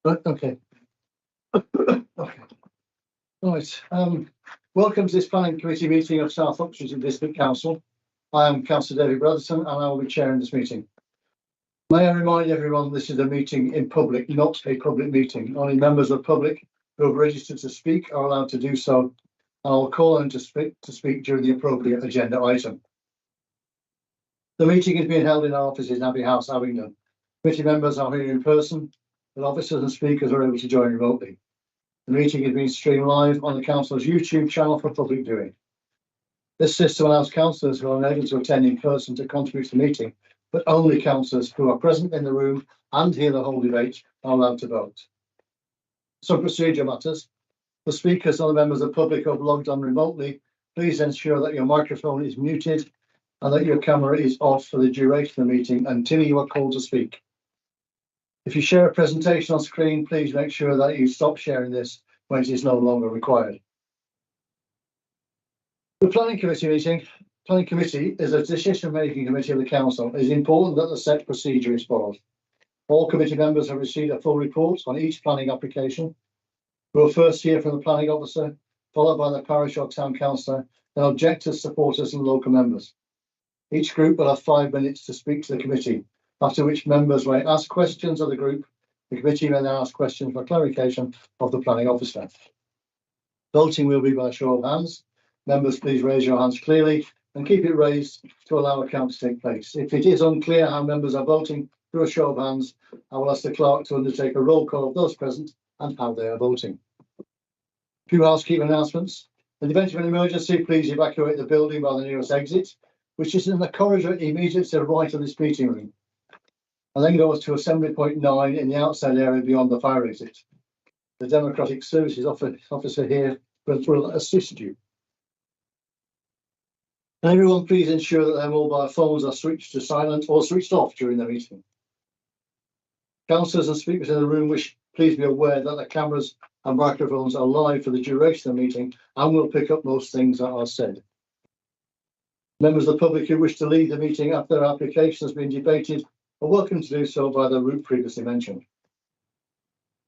Okay. Okay. Right. Welcome to this planning committee meeting of South Oxfordshire District Council. I am Councillor David Brotherton and I will be chairing this meeting. May I remind everyone this is a meeting in public, not a public meeting. Only members of the public who have registered to speak are allowed to do so. I will call on to speak during the appropriate agenda item. The meeting is being held in our offices in Abbey House, Abingdon. Committee members are here in person, but officers and speakers are able to join remotely. The meeting is being streamed live on the Council's YouTube channel for public viewing. This system allows councillors who are unable to attend in person to contribute to the meeting, but only councillors who are present in the room and hear the whole debate are allowed to vote. Some procedure matters. For speakers and the members of the public who have logged on remotely, please ensure that your microphone is muted and that your camera is off for the duration of the meeting until you are called to speak. If you share a presentation on screen, please make sure that you stop sharing this when it is no longer required. The Planning Committee meeting. Planning Committee is a decision-making committee of the Council. It is important that the set procedure is followed. All committee members have received a full report on each planning application. We will first hear from the planning officer, followed by the parish or town councillor, then objectors, supporters and local members. Each group will have 5 minutes to speak to the committee, after which members may ask questions of the group. The committee may then ask questions for clarification of the planning officer. Voting will be by show of hands. Members, please raise your hands clearly and keep it raised to allow a count to take place. If it is unclear how members are voting through a show of hands, I will ask the clerk to undertake a roll call of those present and how they are voting. A few housekeeping announcements. In the event of an emergency, please evacuate the building by the nearest exit, which is in the corridor immediately to the right of this meeting room, and then goes to assembly point 9 in the outside area beyond the fire exit. The Democratic Services officer here will assist you. And everyone, please ensure that their mobile phones are switched to silent or switched off during the meeting. Councillors and speakers in the room please be aware that the cameras and microphones are live for the duration of the meeting and will pick up most things that are said. Members of the public who wish to leave the meeting after their application has been debated are welcome to do so by the route previously mentioned.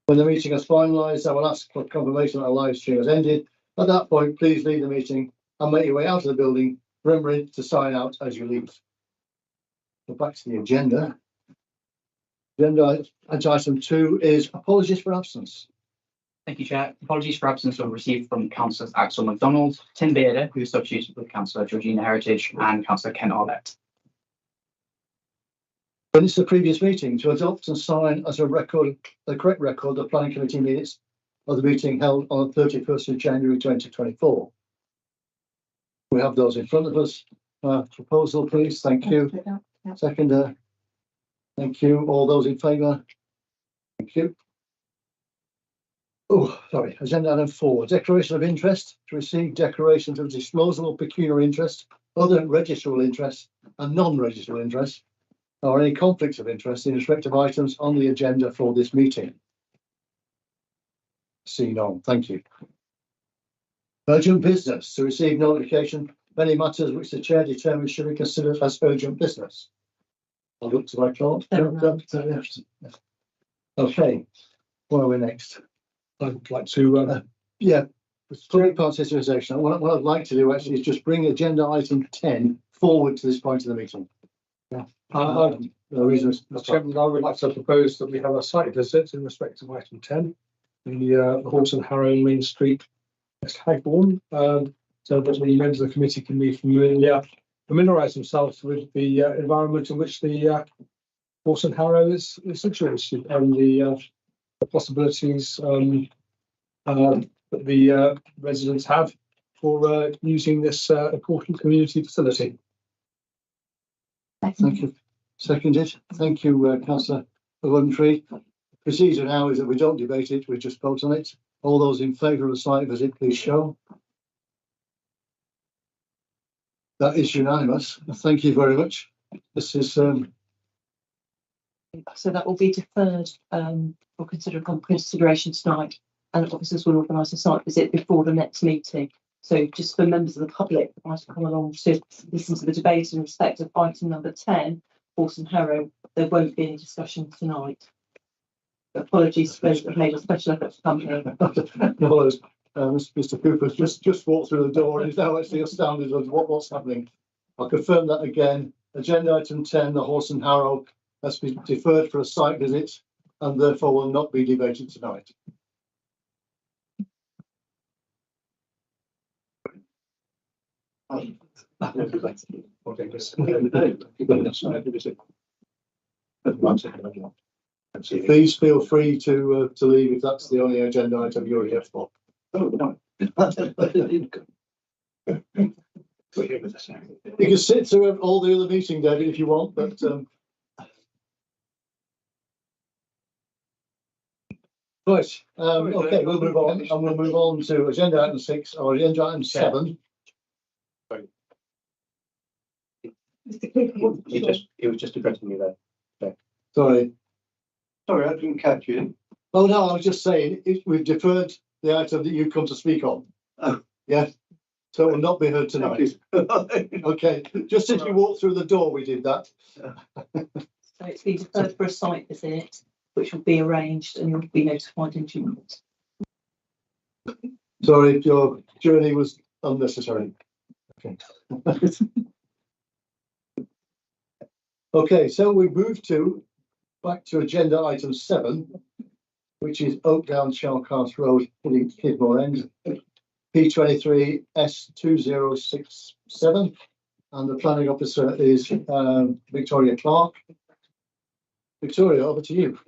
When the meeting is finalised, I will ask for confirmation that the live stream has ended. At that point, please leave the meeting and make your way out of the building, remembering to sign out as you leave. So back to the agenda. Agenda item 2 is apologies for absence. Thank you, Chair. Apologies for absence were received from Councillors Axel MacDonald, Tim Bearder, who is substituted with Councillor Georgina Heritage, and Councillor Ken Arlett. When it's the previous meeting, to adopt and sign as a record, the correct record of planning committee minutes of the meeting held on the 31st of January 2024. We have those in front of us. Proposal, please. Thank you. Seconder. Thank you. All those in favour? Thank you. Oh, sorry. Agenda item 4. Declaration of interest. To receive declarations of disposal of pecuniary interest, other registrable interest and non-registrable interest, or any conflicts of interest in respect of items on the agenda for this meeting. See none. Thank you. Urgent business. To receive notification of any matters which the chair determines should be considered as urgent business. I'll look to my clerk. Okay. Where are we next? I'd like to, Public participation. What I'd like to do actually is just bring agenda item 10 forward to this point of the meeting. Mr. Chairman, I would like to propose that we have a site visit in respect of item 10, the Horse and Harrow Main Street, West Hagbourne, so that the members of the committee can be familiarise themselves with the environment in which the Horse and Harrow is situated and the possibilities that the residents have for using this important community facility. Thank you. Seconded. Thank you, Councillor Coventry. Procedure now is that we don't debate it, we just vote on it. All those in favour of the site visit, please show. That is unanimous. Thank you very much. This is so that will be deferred for consideration tonight, and officers will organise a site visit before the next meeting. So just for members of the public that might come along to listen to the debate in respect of item number 10, Horse and Harrow, there won't be any discussion tonight. Apologies to those that have made a special effort to come here. No, Mr. Cooper's just walked through the door and is now actually astounded at what's happening. I'll confirm that again. Agenda item 10, the Horse and Harrow, has been deferred for a site visit and therefore will not be debated tonight. Please feel free to leave if that's the only agenda item you're here for. You can sit through all the other meeting, David, if you want, but right. Okay, we'll move on, and we'll move on to agenda item 6 or agenda item 7. It was just addressing you there. Sorry, Sorry, I didn't catch you. oh no, I was just saying we've deferred the item that you've come to speak on. Oh. Yeah, so it will not be heard tonight. Okay, just as you walked through the door, we did that. So it's been deferred for a site visit, which will be arranged and you'll be notified in due course. Sorry, your journey was unnecessary. Okay. Okay, so we move back to agenda item 7, which is Oakdown Chalcart Road, Kidmore End, P23 S2067, and the planning officer is Victoria Clark. Victoria, over to you.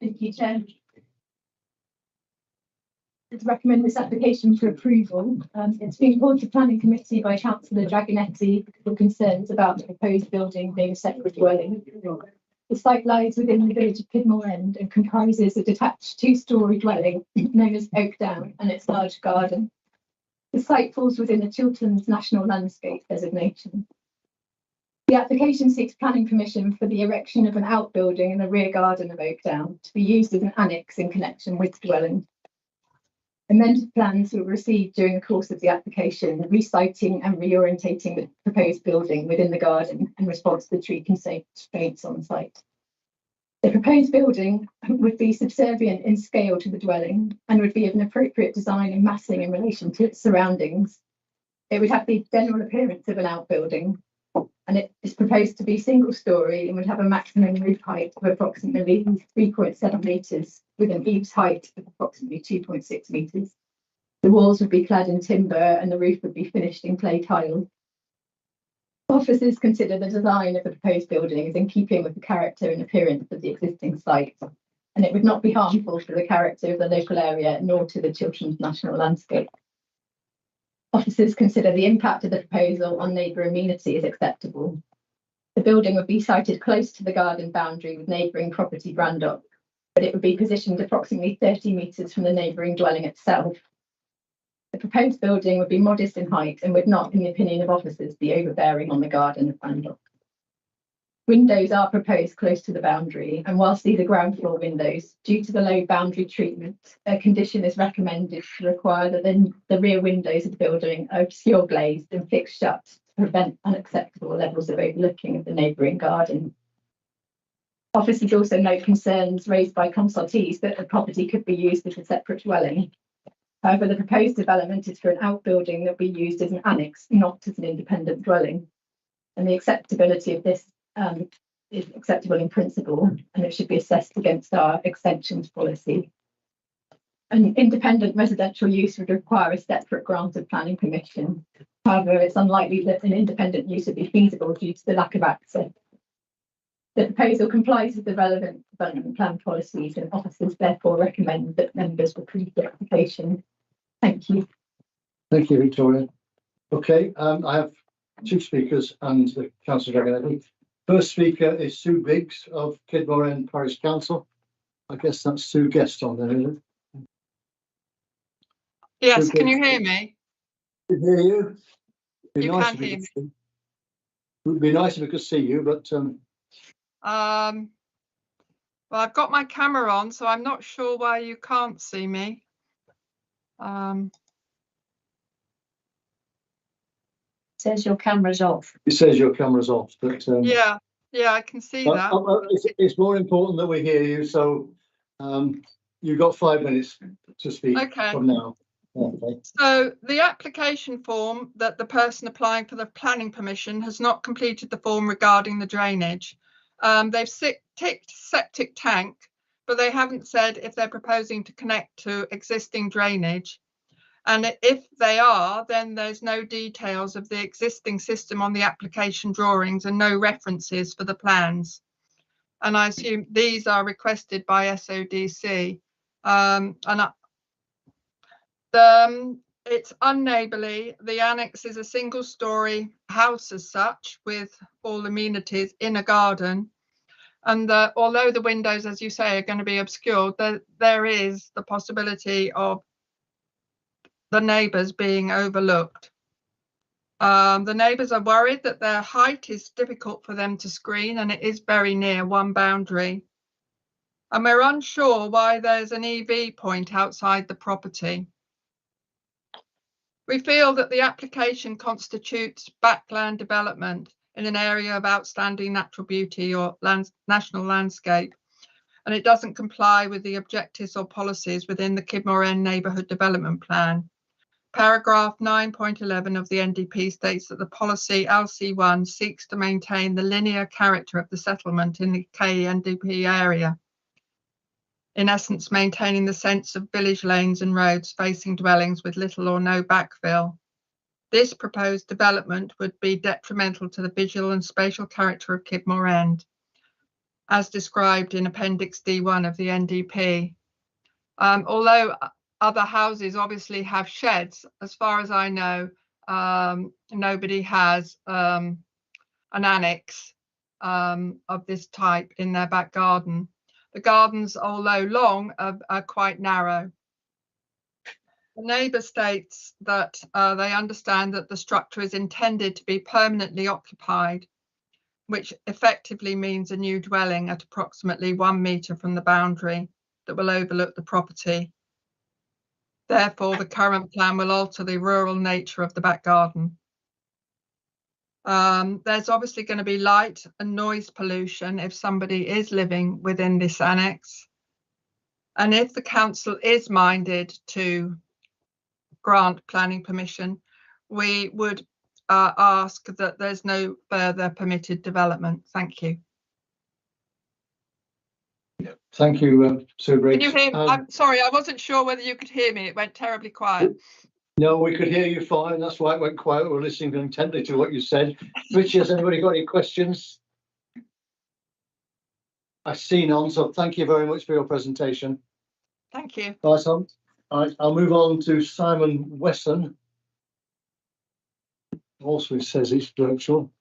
Thank you, Chair. To recommend this application for approval. It's been called to planning committee by Councillor Dragonetti for concerns about the proposed building being a separate dwelling. The site lies within the village of Kidmore End and comprises a detached 2-storey dwelling known as Oakdown and its large garden. The site falls within the Chilterns National Landscape designation. The application seeks planning permission for the erection of an outbuilding in the rear garden of Oakdown to be used as an annex in connection with the dwelling. Amended plans were received during the course of the application, resiting and reorientating the proposed building within the garden in response to the tree constraints on site. The proposed building would be subservient in scale to the dwelling and would be of an appropriate design and massing in relation to its surroundings. It would have the general appearance of an outbuilding, and it is proposed to be single-storey and would have a maximum roof height of approximately 3.7 metres, with an eaves height of approximately 2.6 metres. The walls would be clad in timber and the roof would be finished in clay tile. Officers consider the design of the proposed building as in keeping with the character and appearance of the existing site, and it would not be harmful to the character of the local area nor to the Chilterns National Landscape. Officers consider the impact of the proposal on neighbour amenity as acceptable. The building would be sited close to the garden boundary with neighbouring property Brandock, but it would be positioned approximately 30 metres from the neighbouring dwelling itself. The proposed building would be modest in height and would not, in the opinion of officers, be overbearing on the garden of Brandock. Windows are proposed close to the boundary, and whilst these are ground floor windows, due to the low boundary treatment, a condition is recommended to require that the rear windows of the building are obscure glazed and fixed shut to prevent unacceptable levels of overlooking of the neighbouring garden. Officers also note concerns raised by consultees that the property could be used as a separate dwelling. However, the proposed development is for an outbuilding that will be used as an annex, not as an independent dwelling. And the acceptability of this is acceptable in principle, and it should be assessed against our extensions policy. An independent residential use would require a separate grant of planning permission. However, it's unlikely that an independent use would be feasible due to the lack of access. The proposal complies with the relevant development plan policies, and officers therefore recommend that members approve the application. Thank you. Thank you, Victoria. Okay, I have 2 speakers and the Councillor Dragonetti. First speaker is Sue Biggs of Kidmore End Parish Council. I guess that's Sue Guest on there, isn't it? Yes, Sue can you Biggs. hear me? I can hear you. You can hear me. It would be nice if we could see you, but Well, I've got my camera on, so I'm not sure why you can't see me. Says your camera's off. it says your camera's off. But Yeah, I can see that. it's more important that we hear you. So You've got 5 minutes to speak Okay. from now. Okay. So the application form that the person applying for the planning permission has not completed the form regarding the drainage. They've ticked septic tank, but they haven't said if they're proposing to connect to existing drainage. And if they are, then there's no details of the existing system on the application drawings and no references for the plans. And I assume these are requested by SODC. It's unneighbourly. The annex is a single-storey house as such, with all amenities in a garden. And although the windows, as you say, are going to be obscured, there is the possibility of the neighbours being overlooked. The neighbours are worried that their height is difficult for them to screen, and it is very near one boundary. And we're unsure why there's an EV point outside the property. We feel that the application constitutes backland development in an area of outstanding natural beauty or national landscape, and it doesn't comply with the objectives or policies within the Kidmore End Neighbourhood Development Plan. Paragraph 9.11 of the NDP states that the policy LC1 seeks to maintain the linear character of the settlement in the KNDP area. In essence, maintaining the sense of village lanes and roads facing dwellings with little or no backfill. This proposed development would be detrimental to the visual and spatial character of Kidmore End, as described in Appendix D1 of the NDP. Although other houses obviously have sheds, as far as I know, nobody has an annex of this type in their back garden. The gardens, although long, are quite narrow. The neighbour states that they understand that the structure is intended to be permanently occupied, which effectively means a new dwelling at approximately 1 metre from the boundary that will overlook the property. Therefore, the current plan will alter the rural nature of the back garden. There's obviously going to be light and noise pollution if somebody is living within this annex. And if the council is minded to grant planning permission, we would ask that there's no further permitted development. Thank you. Thank you, Sue Briggs. Can you hear me? I'm sorry, I wasn't sure whether you could hear me. It went terribly quiet. No, we could hear you fine. That's why it went quiet. We're listening intently to what you said. Richie, has anybody got any questions? I see none, so thank you very much for your presentation. Thank you. Nice one. All right, I'll move on to Simon Wesson. Also, it says it's virtual.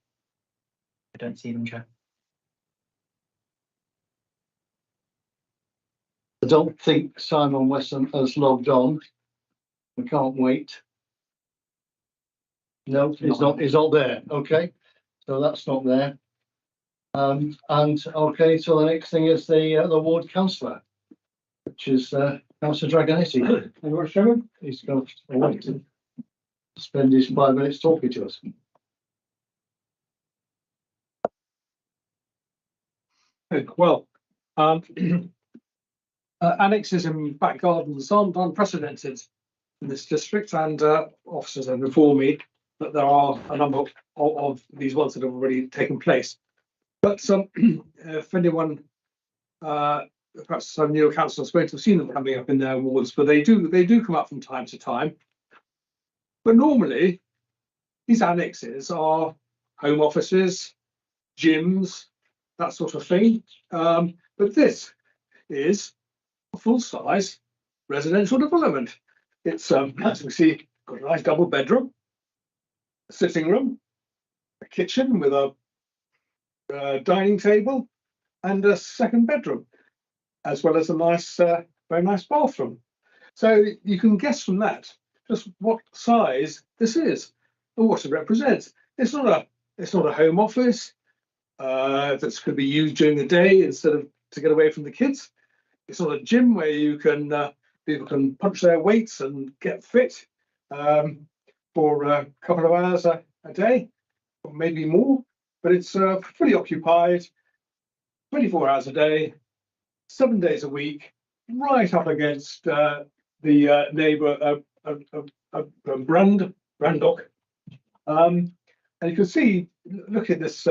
I don't see them, Chair. I don't think Simon Wesson has logged on. We can't wait. No, it's not. It's not there. Okay, so that's not there. And okay, so the next thing is the ward councillor, which is Councillor Dragonetti. He's going to wait to spend his 5 minutes talking to us. Well, annexes and back gardens aren't unprecedented in this district, and officers have informed me that there are a number of these ones that have already taken place. But if anyone, perhaps some new councillors spoke to have seen them coming up in their wards, but they do come up from time to time. But normally, these annexes are home offices, gyms, that sort of thing. But this is a full-size residential development. It's, as we see, got a nice double bedroom, a sitting room, a kitchen with a dining table, and a second bedroom, as well as a nice, very nice bathroom. So you can guess from that just what size this is and what it represents. It's not a home office that's going to be used during the day instead of to get away from the kids. It's not a gym where you can people can punch their weights and get fit for a couple of hours a day, or maybe more. But it's fully occupied, 24 hours a day, 7 days a week, right up against the neighbour Brandock. And you can see, look at this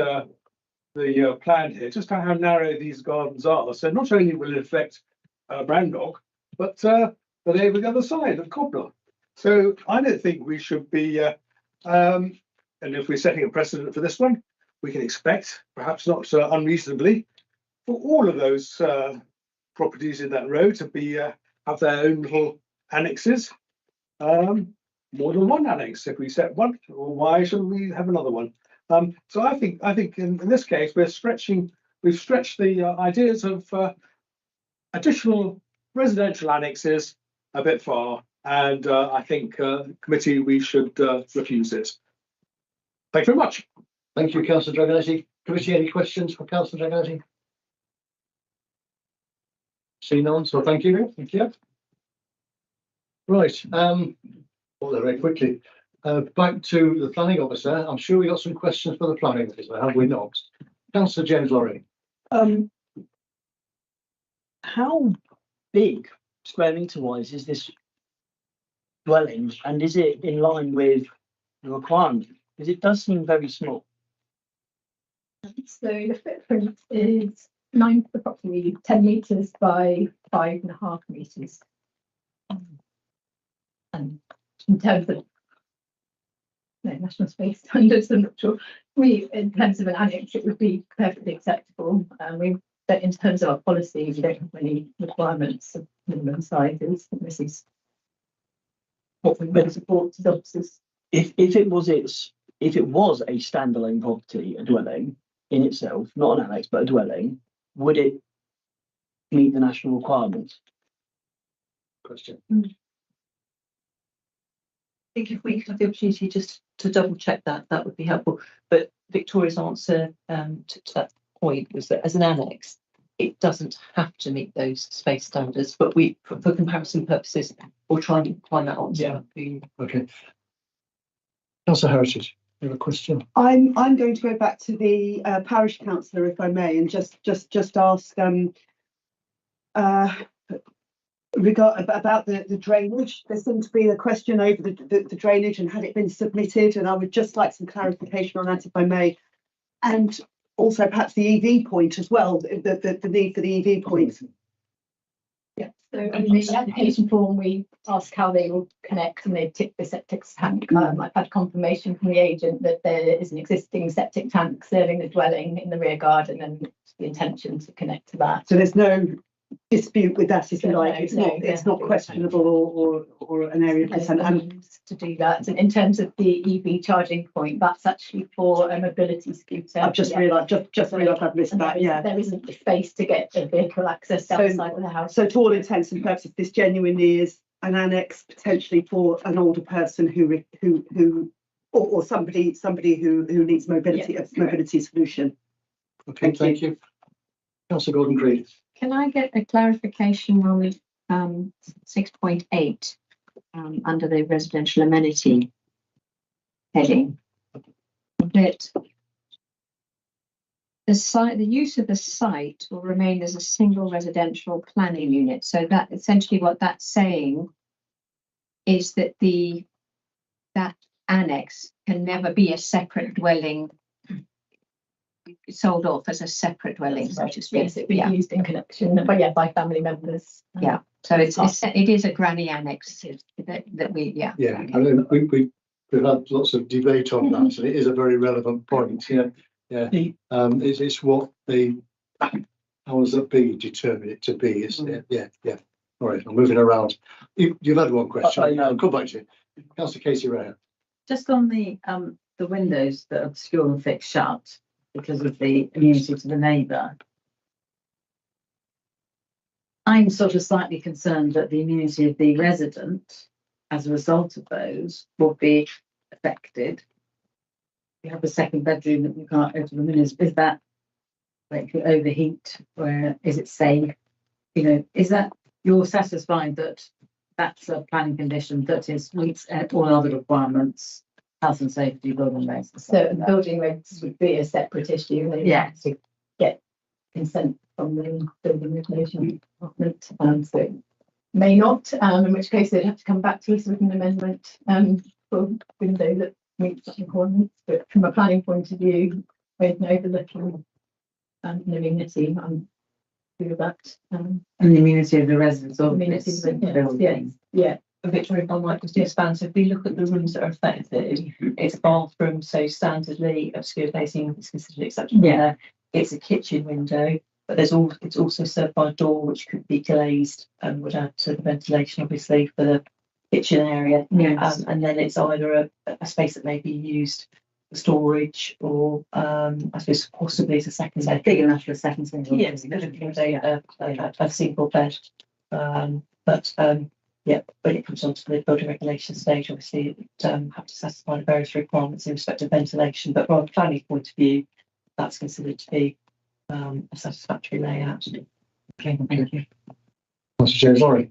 the plan here, just how narrow these gardens are. So not only will it affect Brandock, but the neighbour the other side of Cobler. So I don't think we should be, and if we're setting a precedent for this one, we can expect, perhaps not unreasonably, for all of those properties in that row to be have their own little annexes. More than one annex if we set one, or why shouldn't we have another one? So I think in this case we've stretched the ideas of additional residential annexes a bit far, and I think committee we should refuse this. Thank you very much. Thank you, Councillor Dragonetti. Committee, any questions for Councillor Dragonetti? See none, so thank you. Thank you. Right. Well, very quickly. Back to the planning officer. I'm sure we got some questions for the planning officer, have we not? Councillor James Lorry. How big, square metre wise, is this dwelling, and is it in line with the requirement? Because it does seem very small. So the footprint is approximately 10 metres by 5.5 metres. And in terms of national space standards, I'm not sure. In terms of an annex, it would be perfectly acceptable. But in terms of our policy, we don't have any requirements of minimum sizes. This is what we would support as officers. If it was a standalone property, a dwelling in itself, not an annex but a dwelling, would it meet the national requirements? Question. I think if we could have the opportunity just to double check that would be helpful. But Victoria's answer to that point was that as an annex, it doesn't have to meet those space standards, but we, for comparison purposes, we'll try and find that answer. Yeah. Okay. Councillor Heritage, you have a question? I'm going to go back to the parish councillor, if I may, and just ask about the drainage. There seemed to be a question over the drainage and had it been submitted, and I would just like some clarification on that, if I may, and also perhaps the EV point as well, the need for the EV point. Yeah, so in the application form, we ask how they will connect, and they tick the septic tank. I've had confirmation from the agent that there is an existing septic tank serving the dwelling in the rear garden, and the intention to connect to that. So there's no dispute with that, if you like. No, it's not questionable or an area of concern. And to do that, and in terms of the EV charging point, that's actually for a mobility scooter. I've just realised I've missed that. Yeah, there isn't the space to get the vehicle access outside of the house. So to all intents and purposes, this genuinely is an annex potentially for an older person who or somebody who needs mobility, a mobility solution. Okay, thank you. Councillor Gordon-Green. Can I get a clarification on 6.8 under the residential amenity heading? That the use of the site will remain as a single residential planning unit. So that essentially what that's saying is that that annex can never be a separate dwelling, sold off as a separate dwelling, so to speak. Yes, it be used in connection, but by family members. Yeah, so it is a granny annex that we Yeah, and then we've had lots of debate on that, and it is a very relevant point. Yeah. It's what the powers that be determine it to be, isn't it? Yeah. All right, I'm moving around. You've had one question. I'll come back to you. Councillor Casey Rea. Just on the windows that are obscure and fixed shut because of the immunity to the neighbour. I'm sort of slightly concerned that the immunity of the resident as a result of those will be affected. You have a second bedroom that you can't open the windows. Is that like you overheat, or is it safe? Is that you're satisfied that that's a planning condition that meets all other requirements, health and safety, building regs? So building regs would be a separate issue. Yeah. To get consent from the building regulation department. So it may not, in which case they'd have to come back to us with an amendment for window that meets that requirements. But from a planning point of view, with no overlooking and amenity, I'm with that. And the immunity of the residents of Amenity this of the- building. Yeah. Victoria, if I might just expand, so if we look at the rooms that are affected, it's a bathroom, so standardly obscure facing is considered acceptable there. It's a kitchen window, but it's also served by a door which could be glazed and would add to the ventilation, obviously, for the kitchen area. Yes. And then it's either a space that may be used for storage or I suppose possibly as a second So bed. big enough for a second single. Yes, it could have a single bed. Yeah, when it comes on to the building regulation stage, obviously it have to satisfy the various requirements in respect of ventilation, but from a planning point of view, that's considered to be a satisfactory layout. Okay, thank you. Councillor James Lorry.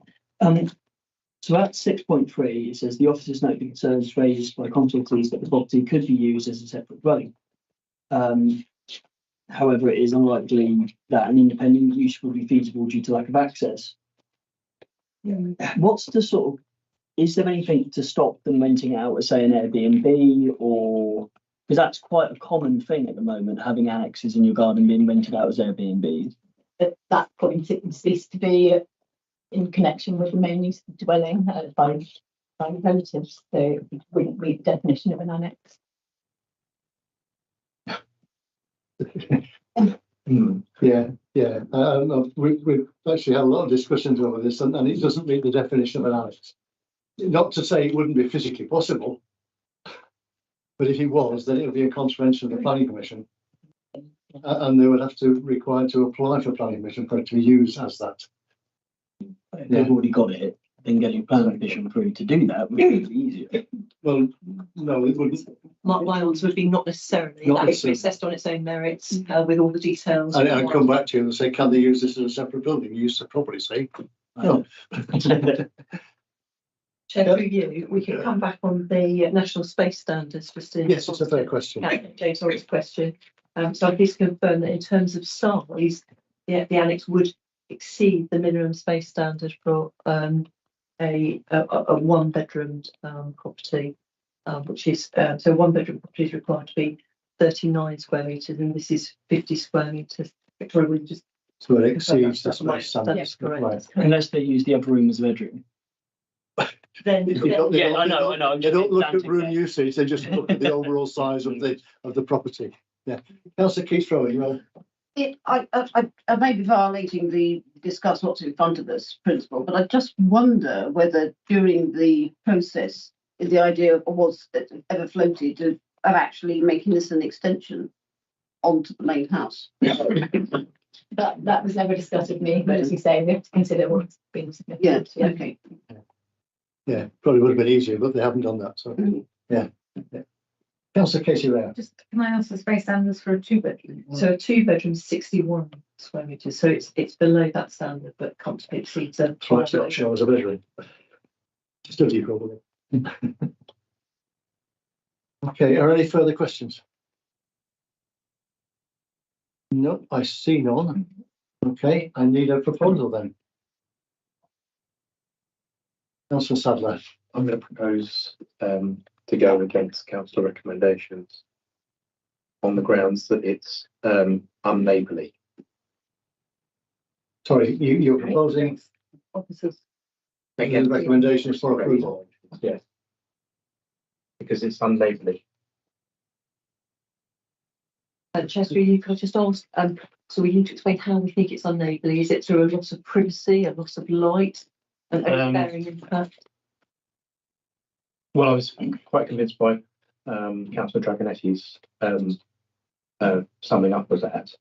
So at 6.3, it says the officers note the concerns raised by consultees that the property could be used as a separate dwelling. However, it is unlikely that an independent use would be feasible due to lack of access. What's the sort of, is there anything to stop them renting it out as, say, an Airbnb, or, because that's quite a common thing at the moment, having annexes in your garden being rented out as Airbnb. At that point, it ceased to be in connection with the main use of the dwelling by relatives, so it wouldn't meet the definition of an annex. Yeah. We've actually had a lot of discussions over this, and it doesn't meet the definition of an annex. Not to say it wouldn't be physically possible, but if it was, then it would be in contravention of the planning commission, and they would have to require to apply for planning permission for it to be used as that. If they've already got it, then getting planning permission through to do that would be easier. Well, no, it wouldn't. My answer would be not necessarily. Not That is necessarily. assessed on its own merits with all the details. And I'd come back to you and say, can they use this as a separate building? You used to probably say, no. Chair, through you, we can come back on the national space standards for students. Yes, it's a fair question. James Norris' question. So I'm pleased to confirm that in terms of size, the annex would exceed the minimum space standard for a one bedroom property, which is so one bedroom property is required to be 39 square metres, and this is 50 square metres. Victoria, we just So it exceeds the That's right. space standards. That's correct. Right. That's correct. Unless they use the other room as a bedroom. Then They don't- Yeah, I know. They don't look at Pedantic room there. usage, they just look at the overall size of the property. Yeah. Councillor Keith Rowan, you know, I may be violating the discuss what's in front of us principle, but I just wonder whether during the process, the idea was ever floated of actually making this an extension onto the main house. That was never discussed with me, but as you say, we have to consider what's been submitted. Yeah, okay. yeah, probably would have been easier, but they haven't done that, so, yeah. Councillor Casey Rare. Just, can I ask the space standards for a two bedroom? So a two bedroom, 61 square metres, so it's below that standard, but comfortably exceeds a Twice that show as a bedroom. Study probably. Okay, are any further questions? No, I see none. Okay, I need a proposal then. Councillor Sadler. I'm going to propose to go against council recommendations on the grounds that it's unneighbourly. Sorry, you're proposing officers. the recommendations for approval. Yes. Because it's unneighbourly. Chester, you could just ask, so we need to explain how we think it's unneighbourly. Is it through a loss of privacy, a loss of light, an overbearing impact? Well, I was quite convinced by Councillor Dragonetti's summing up was that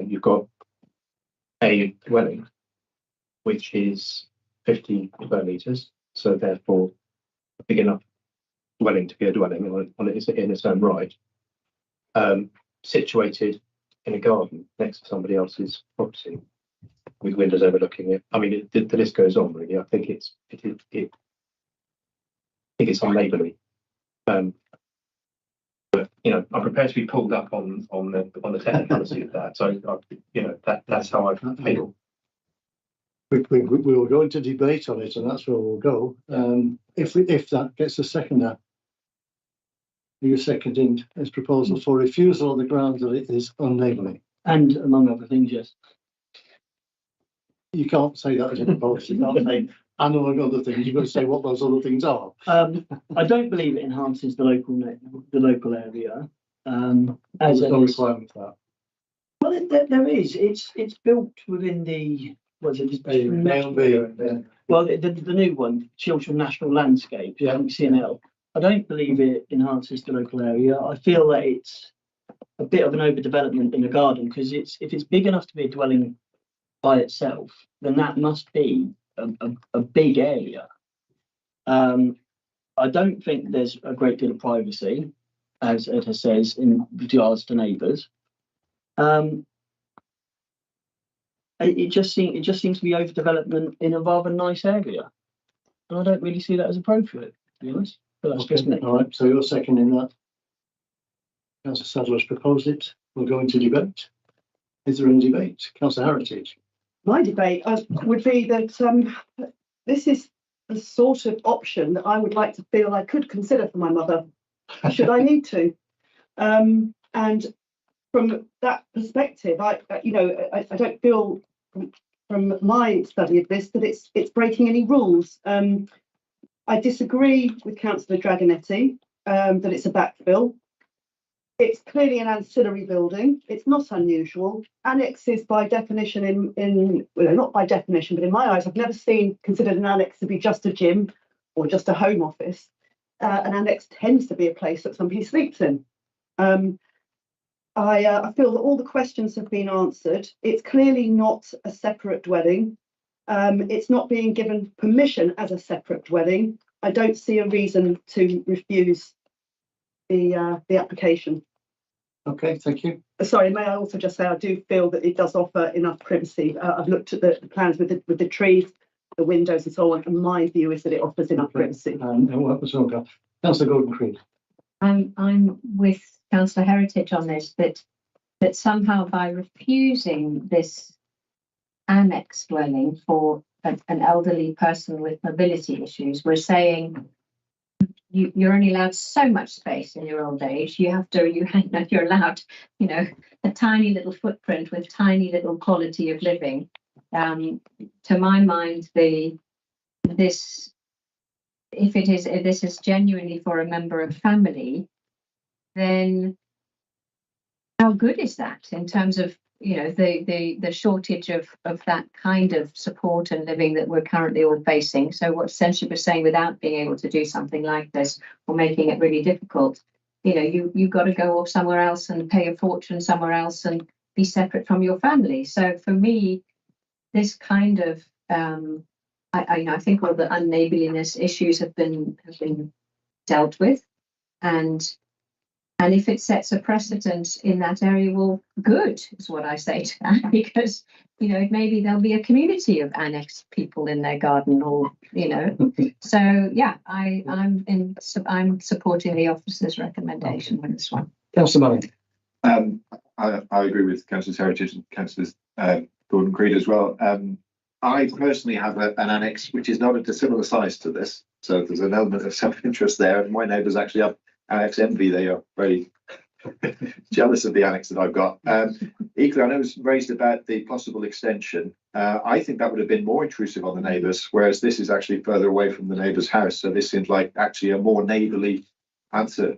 you've got a dwelling which is 50 square metres, so therefore a big enough dwelling to be a dwelling on it in its own right, situated in a garden next to somebody else's property with windows overlooking it. I mean, the list goes on really. I think it's unneighbourly. But I'm prepared to be pulled up on the technicality of that. So, that's how I feel. We will go into debate on it, and that's where we'll go. If that gets a seconder, you seconding his proposal for refusal on the grounds that it is unneighbourly. And among other things, yes. You can't say that as a proposal. You can't say, and among other things, you've got to say what those other things are. I don't believe it enhances the local area. There's no requirement for that. Well, there is. It's built within the well, the new one, Chiltern National Landscape, CNL. I don't believe it enhances the local area. I feel that it's a bit of an overdevelopment in a garden, because if it's big enough to be a dwelling by itself, then that must be a big area. I don't think there's a great deal of privacy, as Etta says, in regards to neighbours. It just seems to be overdevelopment in a rather nice area, and I don't really see that as appropriate, to be honest. But that's just me. All right, so you're seconding that. Councillor Sadler's proposed it. We'll go into debate. Is there any debate? Councillor Heritage. My debate would be that this is the sort of option that I would like to feel I could consider for my mother, should I need to. And from that perspective, I don't feel from my study of this that it's breaking any rules. I disagree with Councillor Dragonetti that it's a backfill. It's clearly an ancillary building. It's not unusual. Annexes, by definition, not by definition, but in my eyes, I've never considered an annex to be just a gym or just a home office. An annex tends to be a place that somebody sleeps in. I feel that all the questions have been answered. It's clearly not a separate dwelling. It's not being given permission as a separate dwelling. I don't see a reason to refuse the application. Okay, thank you. Sorry, may I also just say I do feel that it does offer enough privacy. I've looked at the plans with the trees, the windows and so on, and my view is that it offers enough privacy. Councillor Gordon-Creed. I'm with Councillor Heritage on this, that somehow by refusing this annex dwelling for an elderly person with mobility issues, we're saying you're only allowed so much space in your old age. You're allowed, a tiny little footprint with tiny little quality of living. To my mind, if this is genuinely for a member of family, then how good is that in terms of the shortage of that kind of support and living that we're currently all facing? So what essentially we're saying, without being able to do something like this or making it really difficult, you've got to go off somewhere else and pay a fortune somewhere else and be separate from your family. So for me, this kind of I think all the unneighbourliness issues have been dealt with, and if it sets a precedent in that area, well, good is what I say to that, because maybe there'll be a community of annexed people in their garden, or So yeah, I'm supporting the officer's recommendation with this one. Councillor Manning. I agree with Councillor Heritage and Councillor Gordon-Creed as well. I personally have an annex which is not a dissimilar size to this, so there's an element of self-interest there, and my neighbours actually have annex envy. They are very jealous of the annex that I've got. Equally, I know it was raised about the possible extension. I think that would have been more intrusive on the neighbours, whereas this is actually further away from the neighbour's house, so this seems like actually a more neighbourly answer,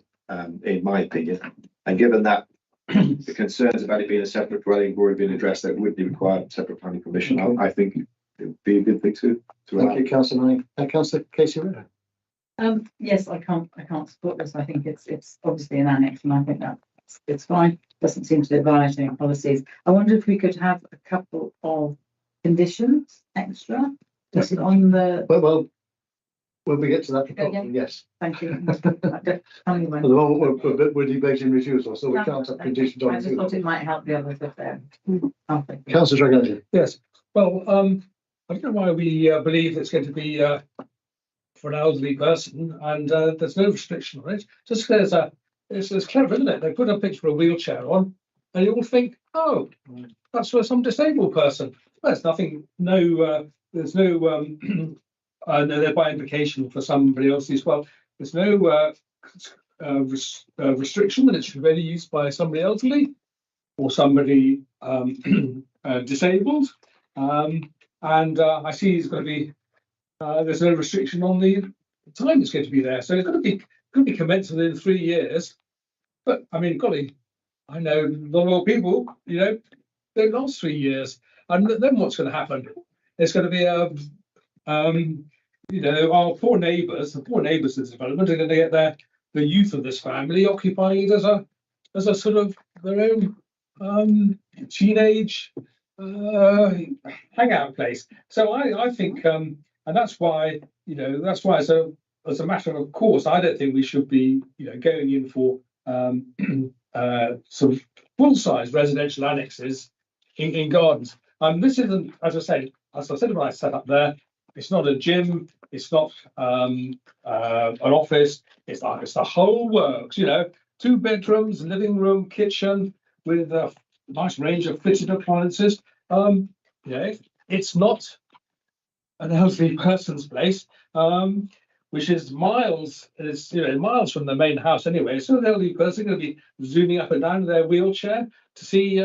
in my opinion. And given that the concerns about it being a separate dwelling have already been addressed, that would require separate planning permission. I think it would be a good thing to Thank you, Councillor Manning. Councillor Casey Ritter. Yes, I can't support this. I think it's obviously an annex, and I think that it's fine. Doesn't seem to violate any policies. I wonder if we could have a couple of conditions extra just on the. Well, when we get to that proposal, yes. Thank you. At the moment, we're debating refusal, so we can't have conditions on I just thought it might help the others if they're. Councillor Dragonetti. Yes, well, I don't know why we believe it's going to be for an elderly person, and there's no restriction on it. Just because it's clever, isn't it? They put a picture of a wheelchair on, and you all think, oh, that's for some disabled person. There's nothing, there's no, no, by implication for somebody else as well. There's no restriction that it should be only used by somebody elderly or somebody disabled. And I see it's going to be, there's no restriction on the time it's going to be there. So it's going to be commenced within 3 years. But I mean, golly, I know not all people, don't last 3 years. And then what's going to happen? There's going to be our poor neighbours, the poor neighbours of the development are going to get the youth of this family occupied as a sort of their own teenage hangout place. So I think, and that's why as a matter of course, I don't think we should be going in for sort of full-size residential annexes in gardens. This isn't, as I said when I set up there, it's not a gym, it's not an office, it's the whole works, 2 bedrooms, living room, kitchen with a nice range of fitted appliances. It's not an elderly person's place, which is miles from the main house anyway. So the elderly person going to be zooming up and down their wheelchair to see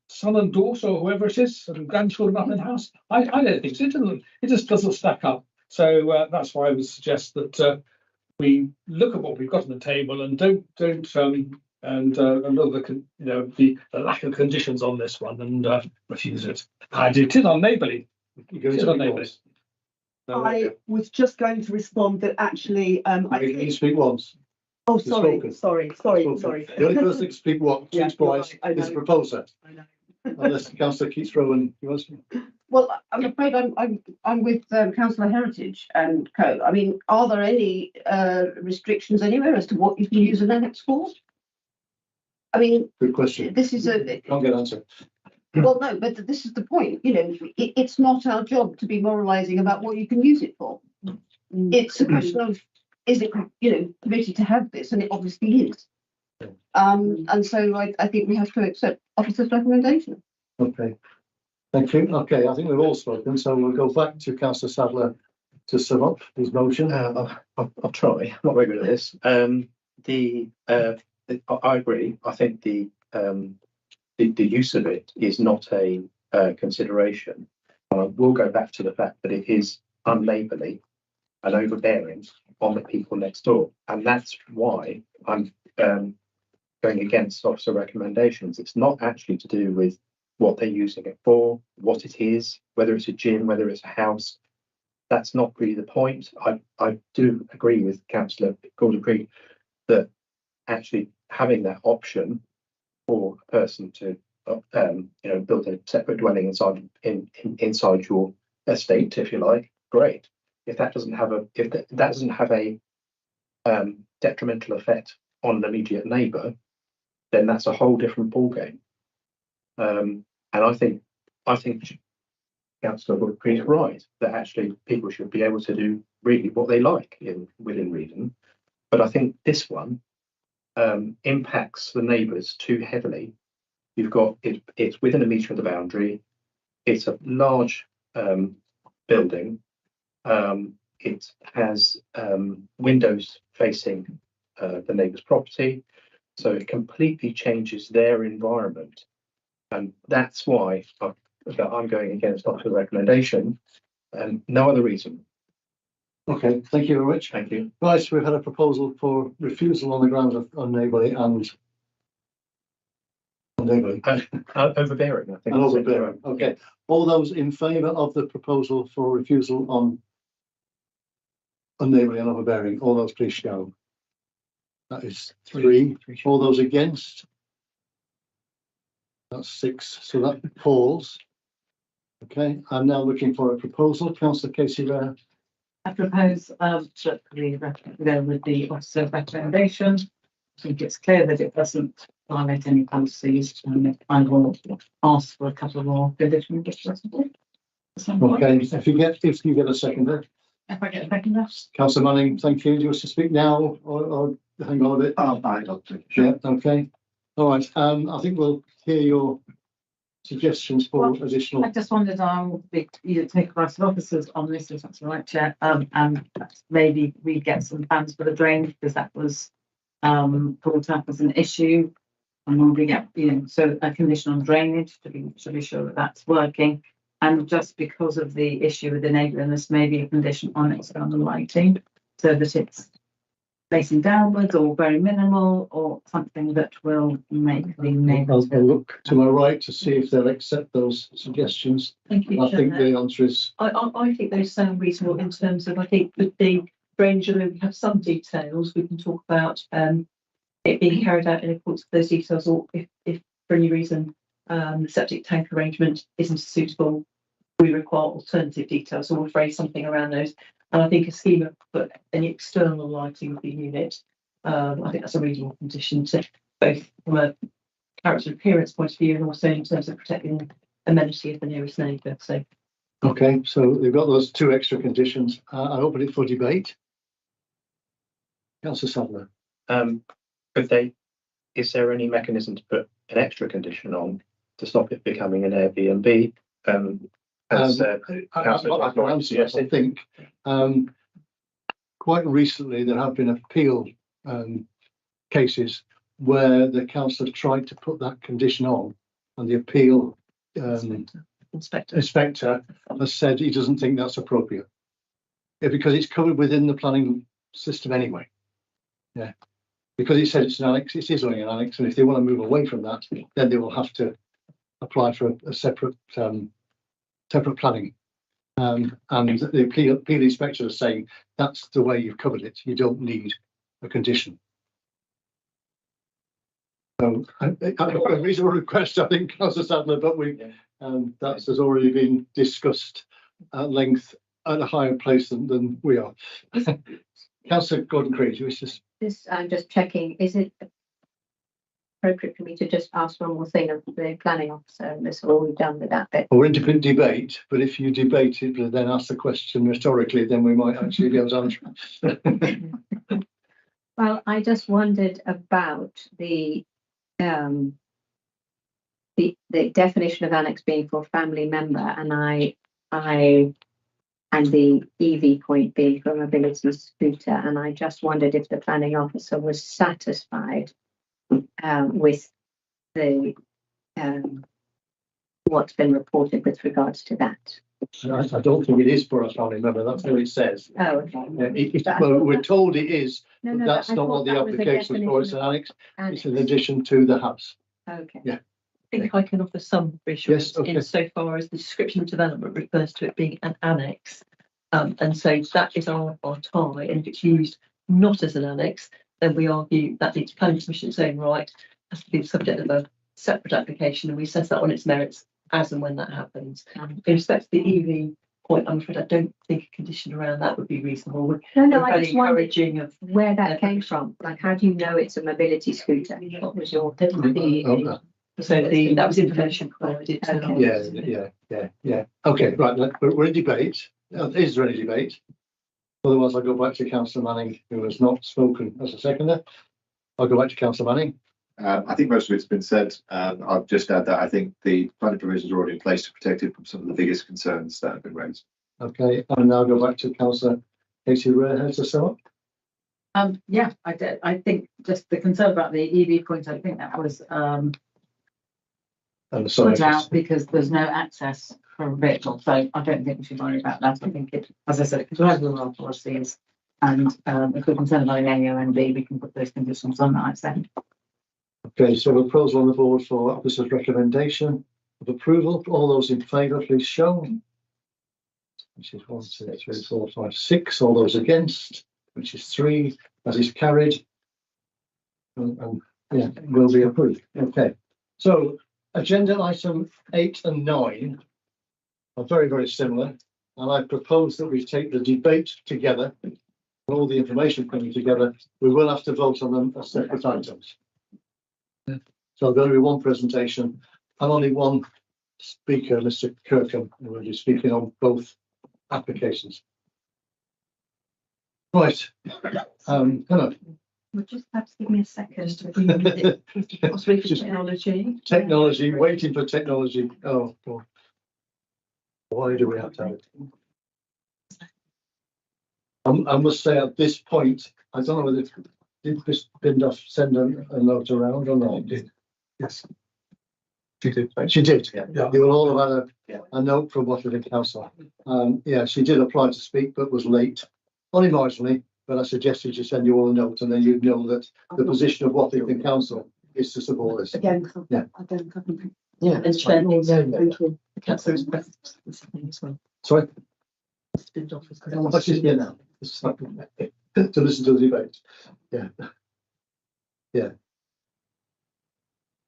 son and daughter or whoever it is, and grandchildren up in the house. I don't think so. It just doesn't stack up. So that's why I would suggest that we look at what we've got on the table and don't and look at the lack of conditions on this one and refuse it. I do. It is on neighbourly. I was just going to respond that actually, you speak once. Oh, sorry. The only person that can speak twice is the proposer. I know. Unless Councillor Keats Rowan, you want to? Well, I'm afraid I'm with Councillor Heritage and co. I mean, are there any restrictions anywhere as to what you can use an annex for? I mean, Good question. This is Can't get an answer. Well, no, but this is the point. It's not our job to be moralising about what you can use it for. It's a question of, is it permitted to have this, and it obviously is. And so I think we have to accept officer's recommendation. Okay, thank you. Okay, I think we've all spoken, so we'll go back to Councillor Sadler to sum up his motion. I'll try. I'm not very good at this. I agree. I think the use of it is not a consideration. We'll go back to the fact that it is unneighbourly and overbearing on the people next door, and that's why I'm going against officer recommendations. It's not actually to do with what they're using it for, what it is, whether it's a gym, whether it's a house. That's not really the point. I do agree with Councillor Gordon-Creed that actually having that option for a person to build a separate dwelling inside your estate, if you like, great. If that doesn't have a detrimental effect on an immediate neighbour, then that's a whole different ballgame. And I think Councillor Gordon-Creed is right that actually people should be able to do really what they like within reason. But I think this one impacts the neighbours too heavily. You've got it's within a metre of the boundary. It's a large building. It has windows facing the neighbour's property, so it completely changes their environment, and that's why I'm going against officer recommendation, and no other reason. Okay, thank you very much. Thank you. Right, we've had a proposal for refusal on the grounds of unneighbourly and unneighbourly. Overbearing, I think. And overbearing. Okay, all those in favour of the proposal for refusal on unneighbourly and overbearing, all those please show. That is 3. All those against? That's 6. So that falls. Okay, I'm now looking for a proposal. Councillor Casey Rare. I propose that we go with the officer recommendation. I think it's clear that it doesn't violate any policies, and I will ask for a couple more conditions if possible. Okay, if you get a seconder. If I get a second left. Councillor Manning, thank you. Do you wish to speak now or hang on a bit? Yeah, okay. All right, I think we'll hear your suggestions for Well, additional. I just wondered, you take a class of officers on this, if that's all right, Chair, and maybe we get some plans for the drainage, because that was brought up as an issue. And we get, so a condition on drainage to be sure that that's working. And just because of the issue with the neighbourliness, maybe a condition on external lighting, so that it's facing downwards or very minimal, or something that will make the neighbours. I'll look to my right to see if they'll accept those suggestions. Thank you, I think Chair. the answer is I think those sound reasonable in terms of, I think with the drainage, although we have some details, we can talk about it being carried out in accordance with those details, or if for any reason the septic tank arrangement isn't suitable, we require alternative details, so we'll phrase something around those. And I think a scheme of any external lighting of the unit, I think that's a reasonable condition to both from a character appearance point of view and also in terms of protecting amenity of the nearest neighbour. So okay. So we've got those two extra conditions. I open it for debate. Councillor Sadler. Is there any mechanism to put an extra condition on to stop it becoming an Airbnb? Yes, I think quite recently there have been appeal cases where the council have tried to put that condition on, and the appeal inspector has said he doesn't think that's appropriate. Yeah, because it's covered within the planning system anyway. Yeah, because it said it's an annex, it is only an annex, and if they want to move away from that, then they will have to apply for a separate planning. And the appeal inspector is saying that's the way you've covered it. You don't need a condition. So a reasonable request, I think, Councillor Sadler, but that has already been discussed at length at a higher place than we are. Councillor Gordon-Creed, you wish to... I'm just checking, is it appropriate for me to just ask one more thing of the planning officer, and that's all we've done with that bit? We're in debate, but if you debate it but then ask the question rhetorically, then we might actually be able to answer it. Well, I just wondered about the definition of annex being for family member, and and the EV point being for mobility scooter, and I just wondered if the planning officer was satisfied with the what's been reported with regards to that. I don't think it is for a family member. That's what it says. Oh, okay. Well, we're told it is. No, But that's not what the application is for. It's an annex. It's in addition to the house. Okay. Yeah. I think I can offer some reassurance Yes, okay. insofar as the description of development refers to it being an annex. And so that is our tie, and if it's used not as an annex, then we argue that the planning commission's own right has to be the subject of a separate application, and we assess that on its merits as and when that happens. In respect to the EV point, I'm afraid I don't think a condition around that would be reasonable. No, We're I very just wondered encouraging of where that came from. Like, how do you know it's a mobility scooter? What was your so that was information provided. Yeah. Okay, right. We're in debate. Is there any debate? Otherwise, I'll go back to Councillor Manning, who has not spoken as a seconder. I'll go back to Councillor Manning. I think most of it's been said. I'll just add that I think the planning provisions are already in place to protect it from some of the biggest concerns that have been raised. Okay, and now go back to Councillor Katie Rare to sum up. Yeah, I think just the concern about the EV point, I think that was put out because there's no access for a vehicle, so I don't think we should worry about that. I think it, as I said, it complies with our policies, and if we're concerned about an AONB, we can put those conditions on that, I said. Okay, so we'll propose on the board for officer's recommendation of approval. All those in favour, please show. Which is 1, 2, 3, 4, 5, 6. All those against, which is 3. That is carried. And yeah, will be approved. Okay. So agenda item 8 and 9 are very, very similar. And I propose that we take the debate together, all the information coming together. We will have to vote on them as separate items. So there'll be one presentation and only one speaker, Mr. Kirkham, who will be speaking on both applications. Right. Hello. Would just have to give me a second. Technology. Technology, waiting for technology. Oh, God. Why do we have to have it? I must say at this point, I don't know whether did Miss Bindoff send a note around or not? Yes. She did. She did. Yeah. You will all have had a note from Washington Council. Yeah, she did apply to speak, but was late, only marginally. But I suggested you send you all a note, and then you'd know that the position of Washington Council is to support this. Again, Yeah. I don't have any. Yeah, and Chair needs Yeah. the councillor's present this evening as well. Sorry. Student office. Oh, she's here now. To listen to the debate. Yeah. Yeah.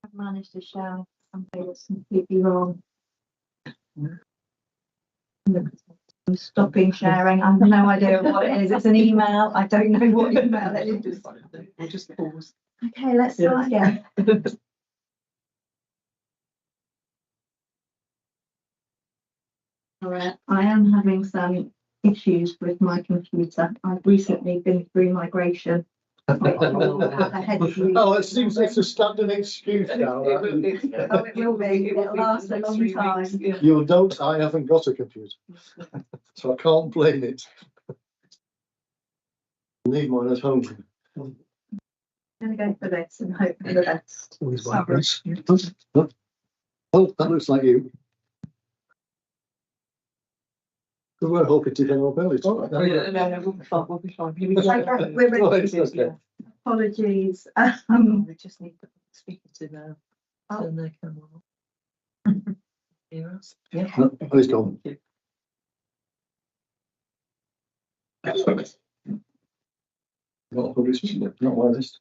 I've managed to share something that's completely wrong. I'm stopping sharing. I have no idea what it is. It's an email. I don't know what email it is. We'll just pause. Okay, let's start again. All right, I am having some issues with my computer. I've recently been through migration. Ahead of you. Oh, it seems it's a standard excuse now. Oh, it will be. It'll last a long time. You'll note I haven't got a computer, so I can't blame it. I need one at home. I'm going to go for this and hope for the best. Always vibrant. Oh, that looks like you. We were hoping to get up early. No, we'll be fine. We'll be fine. Here we go. We're ready. Oh, it's okay. Apologies. We just need the speaker to turn their camera on. Hear us? Yeah. No, he's gone. Not published, not wireless.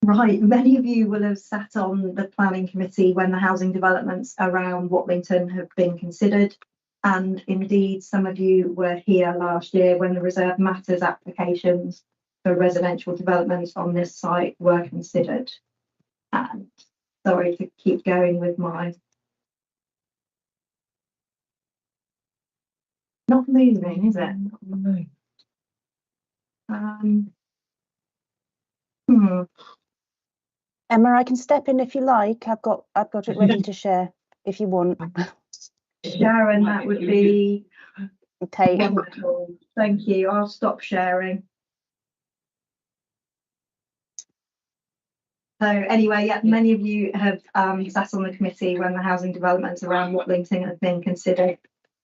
Right, many of you will have sat on the planning committee when the housing developments around Watlington have been considered. And indeed, some of you were here last year when the reserve matters applications for residential developments on this site were considered. And sorry to keep going with my not moving, is it? No. Emma, I can step in if you like. I've got it ready to share if you want. Sharon, that would be Okay. wonderful. Thank you. I'll stop sharing. So anyway, yeah, many of you have sat on the committee when the housing developments around Watlington have been considered,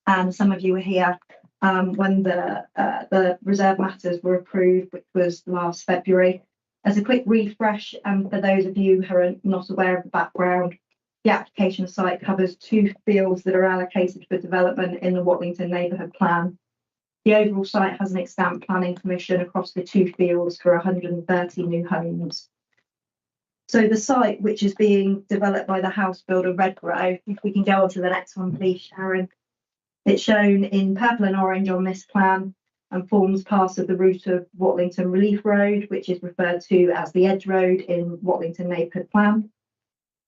and some of you were here when the reserve matters were approved, which was last February. As a quick refresh, for those of you who are not aware of the background, the application site covers 2 fields that are allocated for development in the Watlington Neighbourhood Plan. The overall site has an extant planning permission across the 2 fields for 130 new homes. So the site, which is being developed by the house builder Redgrow, if we can go on to the next one, please, Sharon. It's shown in purple and orange on this plan and forms part of the route of Watlington Relief Road, which is referred to as the Edge Road in Watlington Neighbourhood Plan.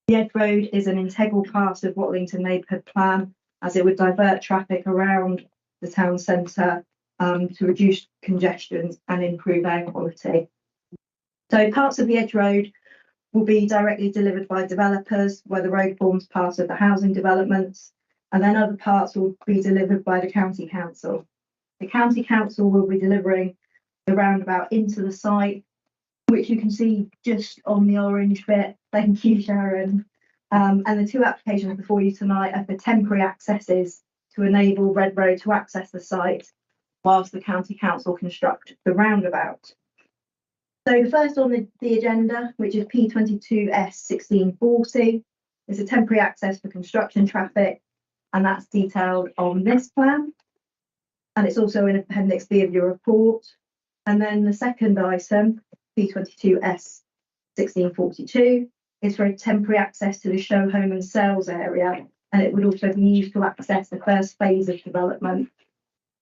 The Edge Road is an integral part of Watlington Neighbourhood Plan, as it would divert traffic around the town centre to reduce congestion and improve air quality. So parts of the Edge Road will be directly delivered by developers, where the road forms part of the housing developments, and then other parts will be delivered by the County Council. The County Council will be delivering the roundabout into the site, which you can see just on the orange bit. Thank you, Sharon. And the 2 applications before you tonight are for temporary accesses to enable Red Road to access the site whilst the County Council construct the roundabout. So the first on the agenda, which is P22S1640, is a temporary access for construction traffic, and that's detailed on this plan. And it's also in Appendix B of your report. And then the second item, P22S1642, is for a temporary access to the show home and sales area, and it would also be used to access the first phase of development.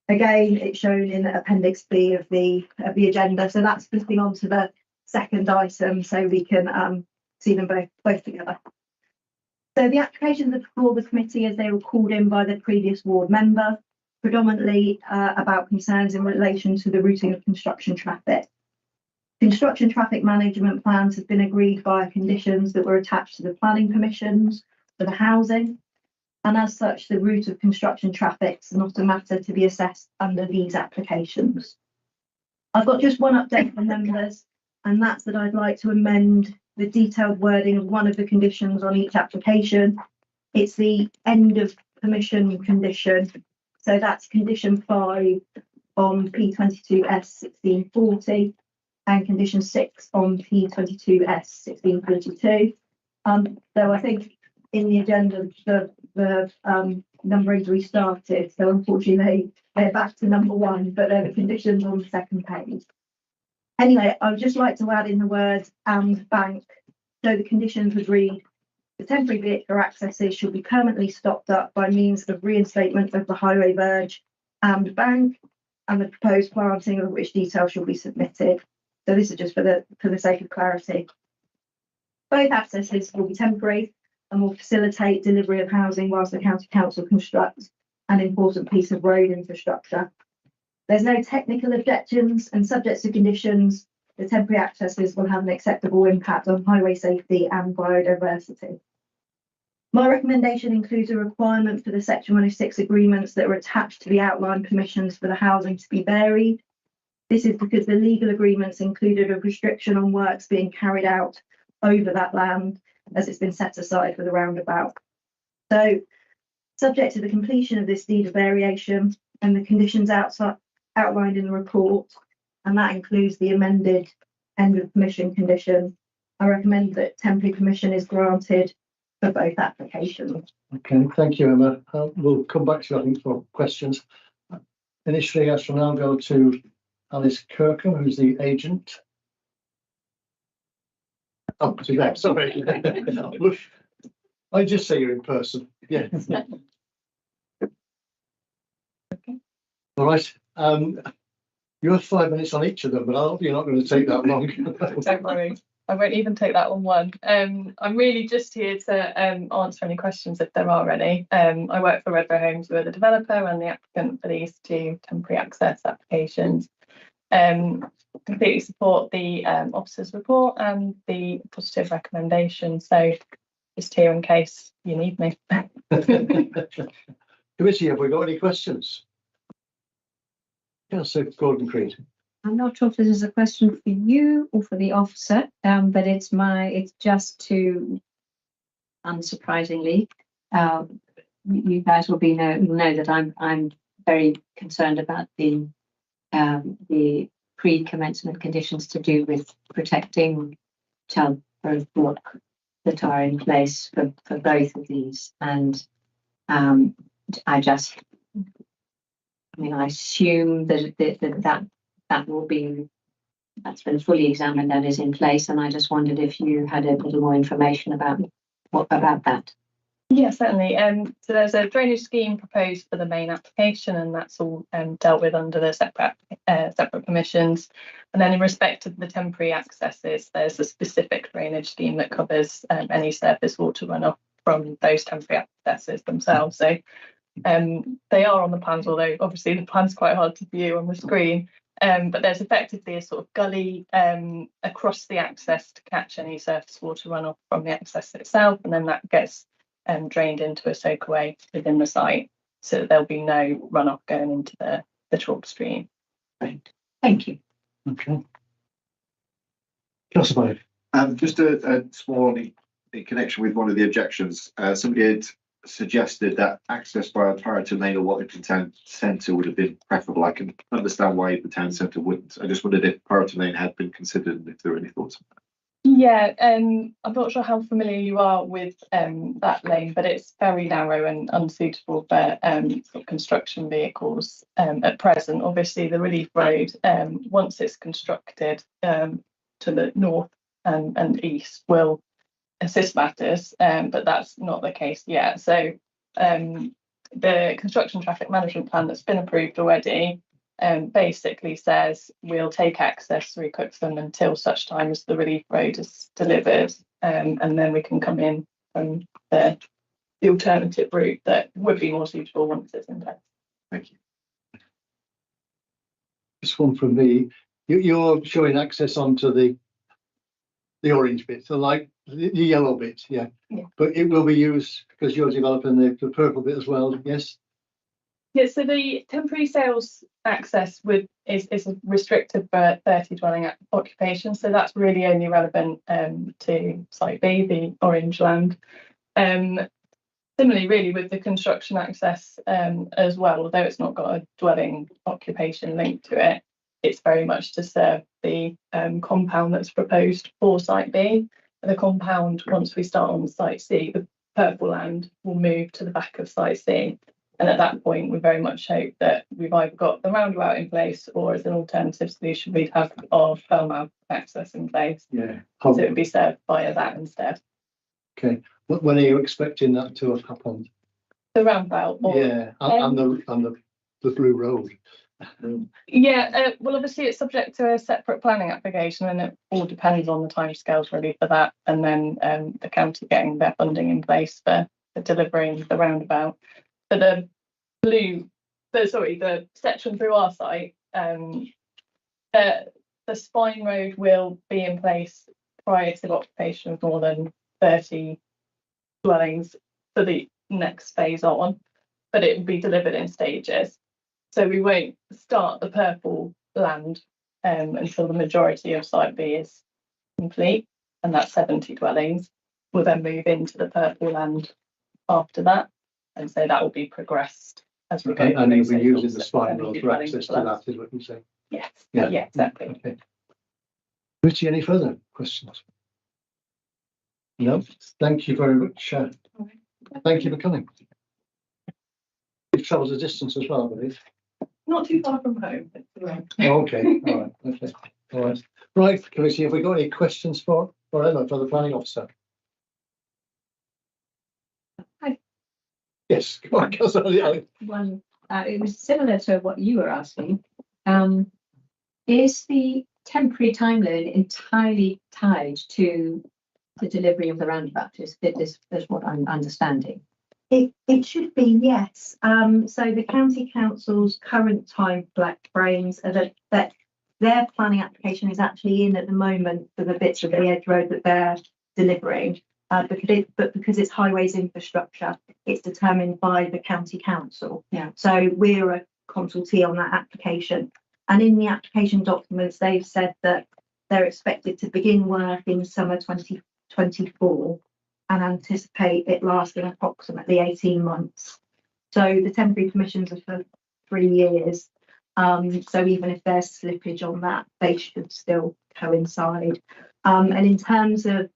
Again, it's shown in Appendix B of the agenda, so that's flipping on to the second item, so we can see them both together. So the applications are before the committee as they were called in by the previous ward member. predominantly about concerns in relation to the routing of construction traffic. Construction traffic management plans have been agreed via conditions that were attached to the planning permissions for the housing. And as such, the route of construction traffic is not a matter to be assessed under these applications. I've got just one update for members, and that's that I'd like to amend the detailed wording of one of the conditions on each application. It's the end of permission condition. So that's condition 5 on P22S 1640 and condition 6 on P22S 1642. Though I think in the agenda the numbering's restarted, so unfortunately they're back to number 1, but they're the conditions on the second page. Anyway, I would just like to add in the words "and bank." So the conditions would read: the temporary vehicular accesses should be permanently stopped up by means of reinstatement of the highway verge and bank, and the proposed planting of which details shall be submitted. So this is just for the sake of clarity. Both accesses will be temporary and will facilitate delivery of housing whilst the County Council constructs an important piece of road infrastructure. There's no technical objections, and subject to conditions, the temporary accesses will have an acceptable impact on highway safety and biodiversity. My recommendation includes a requirement for the Section 106 agreements that are attached to the outline permissions for the housing to be varied. This is because the legal agreements included a restriction on works being carried out over that land as it's been set aside for the roundabout. So, subject to the completion of this deed of variation and the conditions outlined in the report, and that includes the amended end of permission condition, I recommend that temporary permission is granted for both applications. Okay, thank you, Emma. We'll come back to you, I think, for questions. Initially, I shall now go to Alice Kirkham, who's the agent. Oh, she's there, sorry. I just say you're in person. Yeah. Okay. All right. You have 5 minutes on each of them, but I hope you're not going to take that long. Don't worry, I won't even take that on one. I'm really just here to answer any questions if there are any. I work for Redrow Homes, who are the developer and the applicant for these 2 temporary access applications. Completely support the officer's report and the positive recommendation. So just here in case you need me. Committee, have we got any questions? Councillor Gordon Creed. I'm not sure if this is a question for you or for the officer, but it's just to, unsurprisingly, you guys will know that I'm very concerned about the pre-commencement conditions to do with protecting childbirth block that are in place for both of these, and I assume that will be, that's been fully examined and is in place, and I just wondered if you had a little more information about that. Yeah, certainly. So there's a drainage scheme proposed for the main application, and that's all dealt with under the separate permissions. And then in respect of the temporary accesses, there's a specific drainage scheme that covers any surface water runoff from those temporary accesses themselves. So they are on the plans, although obviously the plan's quite hard to view on the screen. But there's effectively a sort of gully across the access to catch any surface water runoff from the access itself, and then that gets drained into a soakaway within the site, so that there'll be no runoff going into the chalk stream. Right. Thank you. Okay. Councillor Boyd. Just a small in connection with one of the objections. Somebody had suggested that access via Paraton Lane or Watlington Town Centre would have been preferable. I can understand why the town centre wouldn't. I just wondered if Paraton Lane had been considered and if there were any thoughts on that. Yeah, I'm not sure how familiar you are with that lane, but it's very narrow and unsuitable for sort of construction vehicles at present. Obviously, the Relief Road, once it's constructed to the north and east, will assist matters, but that's not the case yet. So the construction traffic management plan that's been approved already basically says we'll take access through Cookson until such time as the Relief Road is delivered, and then we can come in from the alternative route that would be more suitable once it's in place. Thank you. This one from me. You're showing access onto the orange bit, so like the yellow bit, yeah. Yeah. But it will be used because you're developing the purple bit as well, yes? Yeah, so the temporary sales access is restricted for 30 dwelling occupations, so that's really only relevant to Site B, the orange land. Similarly, really with the construction access as well, although it's not got a dwelling occupation linked to it, it's very much to serve the compound that's proposed for Site B. The compound, once we start on Site C, the purple land will move to the back of Site C. And at that point, we very much hope that we've either got the roundabout in place, or as an alternative solution, we'd have our Felmouth access in place. Yeah. So it would be served via that instead. Okay. When are you expecting that to have happened? The roundabout? Yeah, and the blue road. Yeah, well, obviously it's subject to a separate planning application, and it all depends on the timescales really for that, and then the county getting their funding in place for delivering the roundabout. For the the section through our site, the spine road will be in place prior to the occupation of more than 30 dwellings for the next phase on, but it will be delivered in stages. So we won't start the purple land until the majority of Site B is complete, and that's 70 dwellings. We'll then move into the purple land after that, and so that will be progressed as we go. And you'll be using the spine road for access to that, is what you say? Yes. Yeah, exactly. Okay. Richie, any further questions? No, thank you very much. Thank you for coming. You've travelled a distance as well, I believe. Not too far from home. Oh, okay, all right, okay, all right. Right, committee, have we got any questions for Emma, for the planning officer? Hi. Yes, come on, Councillor. One, it was similar to what you were asking. Is the temporary timeline entirely tied to the delivery of the roundabout? Is what I'm understanding? It should be, yes. So the county council's current time frames are that their planning application is actually in at the moment for the bits of the Edge Road that they're delivering. But because it's highways infrastructure, it's determined by the county council. Yeah. So we're a consultee on that application. And in the application documents, they've said that they're expected to begin work in summer 2024 and anticipate it lasting approximately 18 months. So the temporary permissions are for 3 years. So even if there's slippage on that, they should still coincide. And in terms of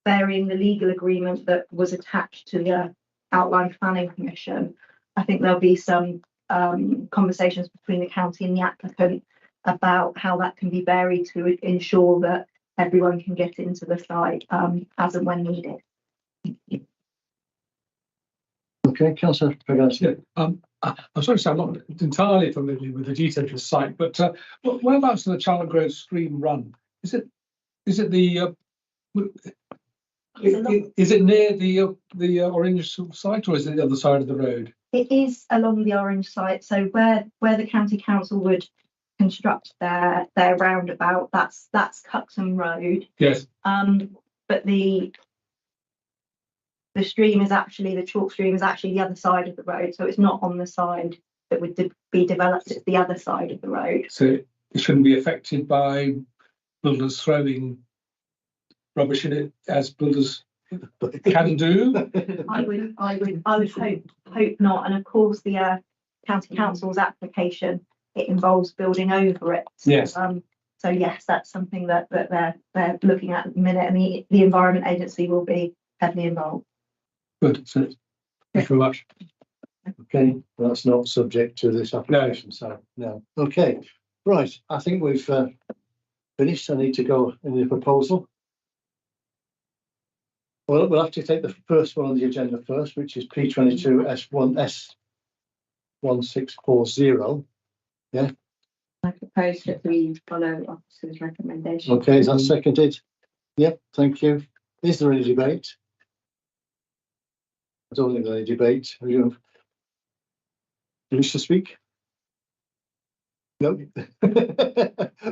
varying the legal agreement that was attached to the outline planning commission, I think there'll be some conversations between the county and the applicant about how that can be varied to ensure that everyone can get into the site as and when needed. Okay, Councillor Pegas. Yeah, I'm sorry to say I'm not entirely familiar with the details of the site, but whereabouts in the Charlotte Grove stream run? Is it the is it near the orange site, or is it the other side of the road? It is along the orange site. So where the county council would construct their roundabout, that's Cuxham Road. Yes. But the stream is actually, the chalk stream is actually the other side of the road, so it's not on the side that would be developed. It's the other side of the road. So it shouldn't be affected by builders throwing rubbish in it, as builders can do. I would hope not. And of course, the county council's application, it involves building over it. Yes. So yes, that's something that they're looking at the minute, and the Environment Agency will be heavily involved. Good. So, thank you very much. Okay, well, that's not subject to this application, so no. Okay, right. I think we've finished. I need to go in the proposal. Well, we'll have to take the first one on the agenda first, which is P22 S1640. Yeah. I propose that we follow officer's recommendation. Okay, is that seconded? Yep, thank you. Is there any debate? I don't think there's any debate. Do you wish to speak? No.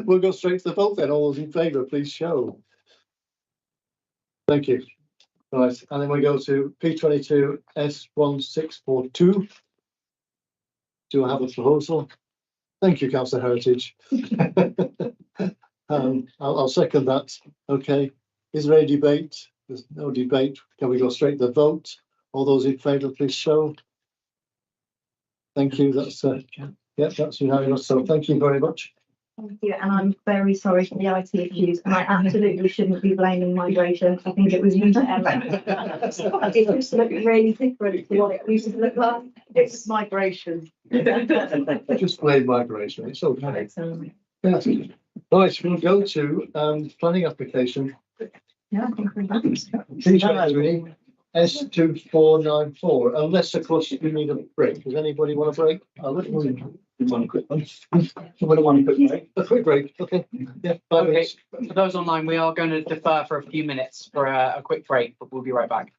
We'll go straight to the vote then. All those in favour, please show. Thank you. Right, and then we go to P22 S1642. Do I have a proposal? Thank you, Councillor Heritage. I'll second that. Okay. Is there any debate? There's no debate. Can we go straight to the vote? All those in favour, please show. Thank you. That's that's unanimous. So thank you very much. Thank you, and I'm very sorry for the IT issues, and I absolutely shouldn't be blaming migration. I think it was user error. It just looked really different to what it used to look like. It's migration. Just blame migration. It's okay. Yes. Right, we'll go to planning application. Yeah, I think we're done. P23 S2494. Unless of course you need a break. Does anybody want a break? I'll let you one quick one. One quick break. A quick break. Okay. Yeah. 5 Okay. minutes. For those online, we are going to defer for a few minutes for a quick break, but we'll be right back.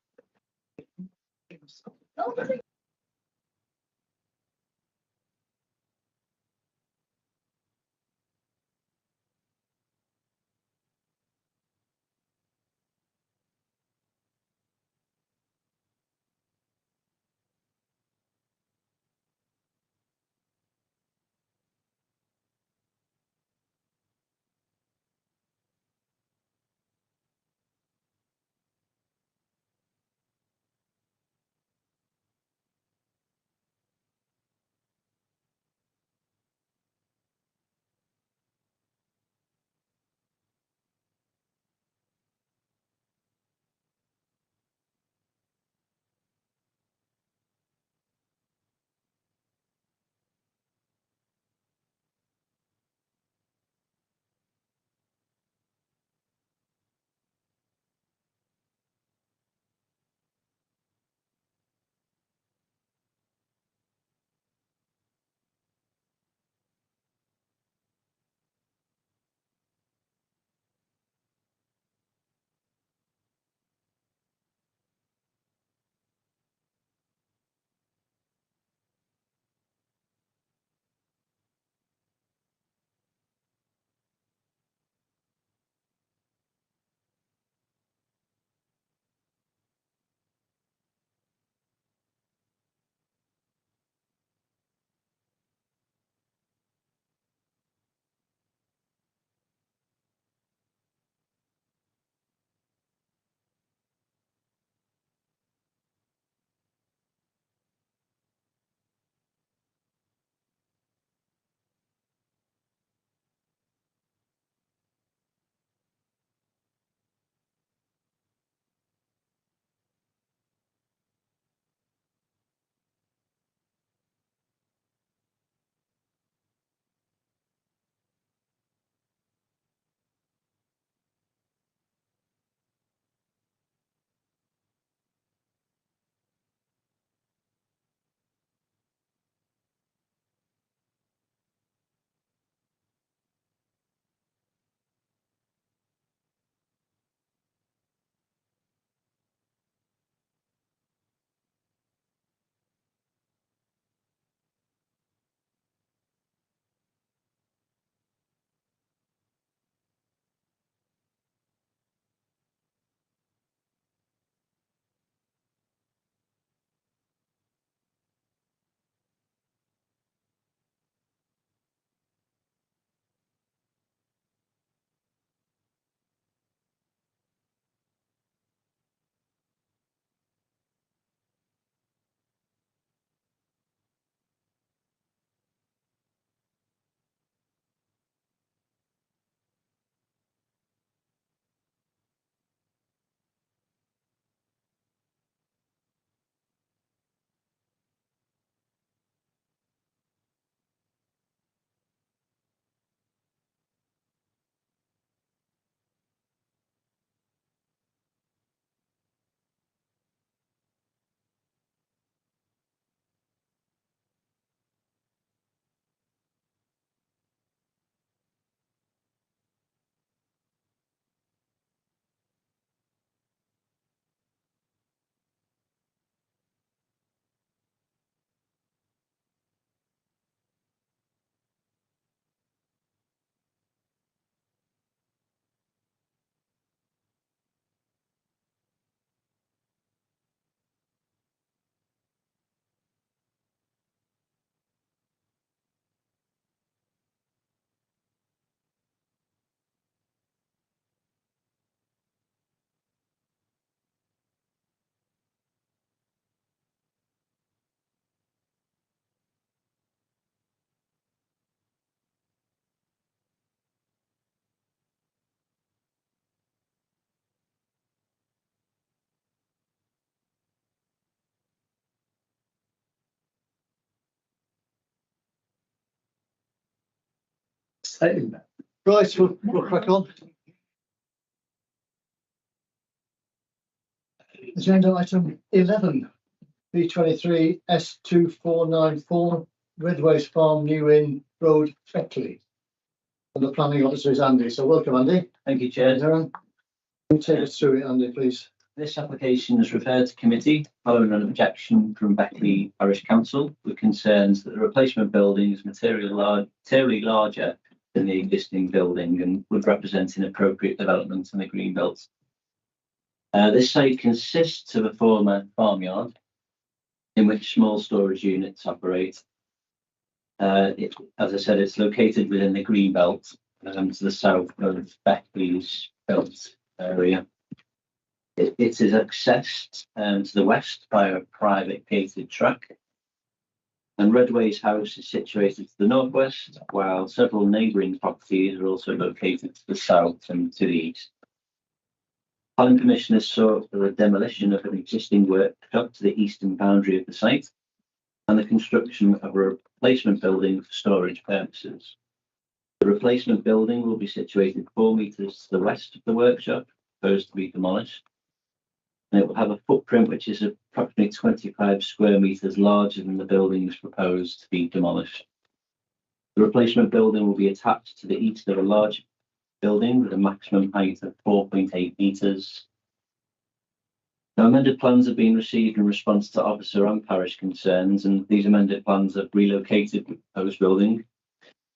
Right, we'll crack on. Agenda item 11, B23 S2494, Redways Farm, New Inn Road, Beckley. And the planning officer is Andy. So welcome, Andy. Thank you, Chair. Take us through it, Andy, please. This application is referred to committee following an objection from Beckley Parish Council with concerns that the replacement building is materially larger than the existing building and would represent inappropriate development in the green belt. This site consists of a former farmyard in which small storage units operate. As I said, it's located within the green belt to the south of Beckley's built area. It is accessed to the west by a private gated track, and Redway's house is situated to the northwest, while several neighbouring properties are also located to the south and to the east. Planning permission is sought for the demolition of an existing workshop to the eastern boundary of the site and the construction of a replacement building for storage purposes. The replacement building will be situated 4 metres to the west of the workshop, proposed to be demolished. And it will have a footprint which is approximately 25 square metres larger than the buildings proposed to be demolished. The replacement building will be attached to the east of a large building with a maximum height of 4.8 metres. Now, amended plans have been received in response to officer and parish concerns, and these amended plans have relocated the proposed building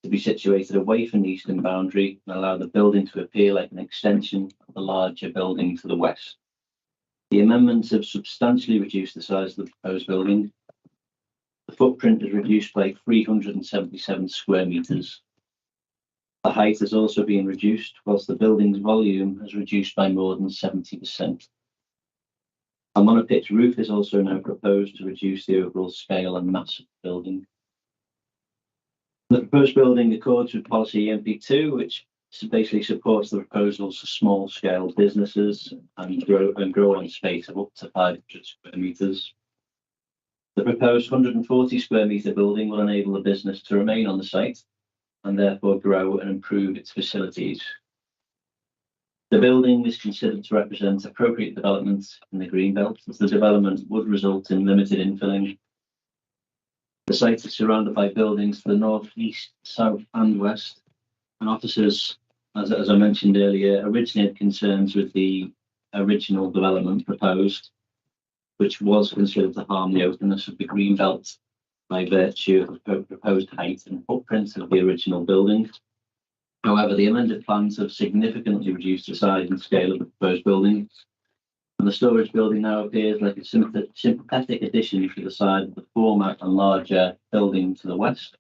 to be situated away from the eastern boundary and allow the building to appear like an extension of the larger building to the west. The amendments have substantially reduced the size of the proposed building. The footprint is reduced by 377 square metres. The height has also been reduced, whilst the building's volume has reduced by more than 70%. A monopitch roof is also now proposed to reduce the overall scale and mass of the building. The proposed building accords with policy EMP2, which basically supports the proposals for small-scale businesses and grow on space of up to 500 square metres. The proposed 140 square metre building will enable the business to remain on the site and therefore grow and improve its facilities. The building is considered to represent appropriate development in the greenbelt, as the development would result in limited infilling. The site is surrounded by buildings to the north, east, south and west, and officers, as I mentioned earlier, originally had concerns with the original development proposed, which was considered to harm the openness of the green belt by virtue of the proposed height and footprint of the original building. However, the amended plans have significantly reduced the size and scale of the proposed building, and the storage building now appears like a sympathetic addition to the side of the former and larger building to the west.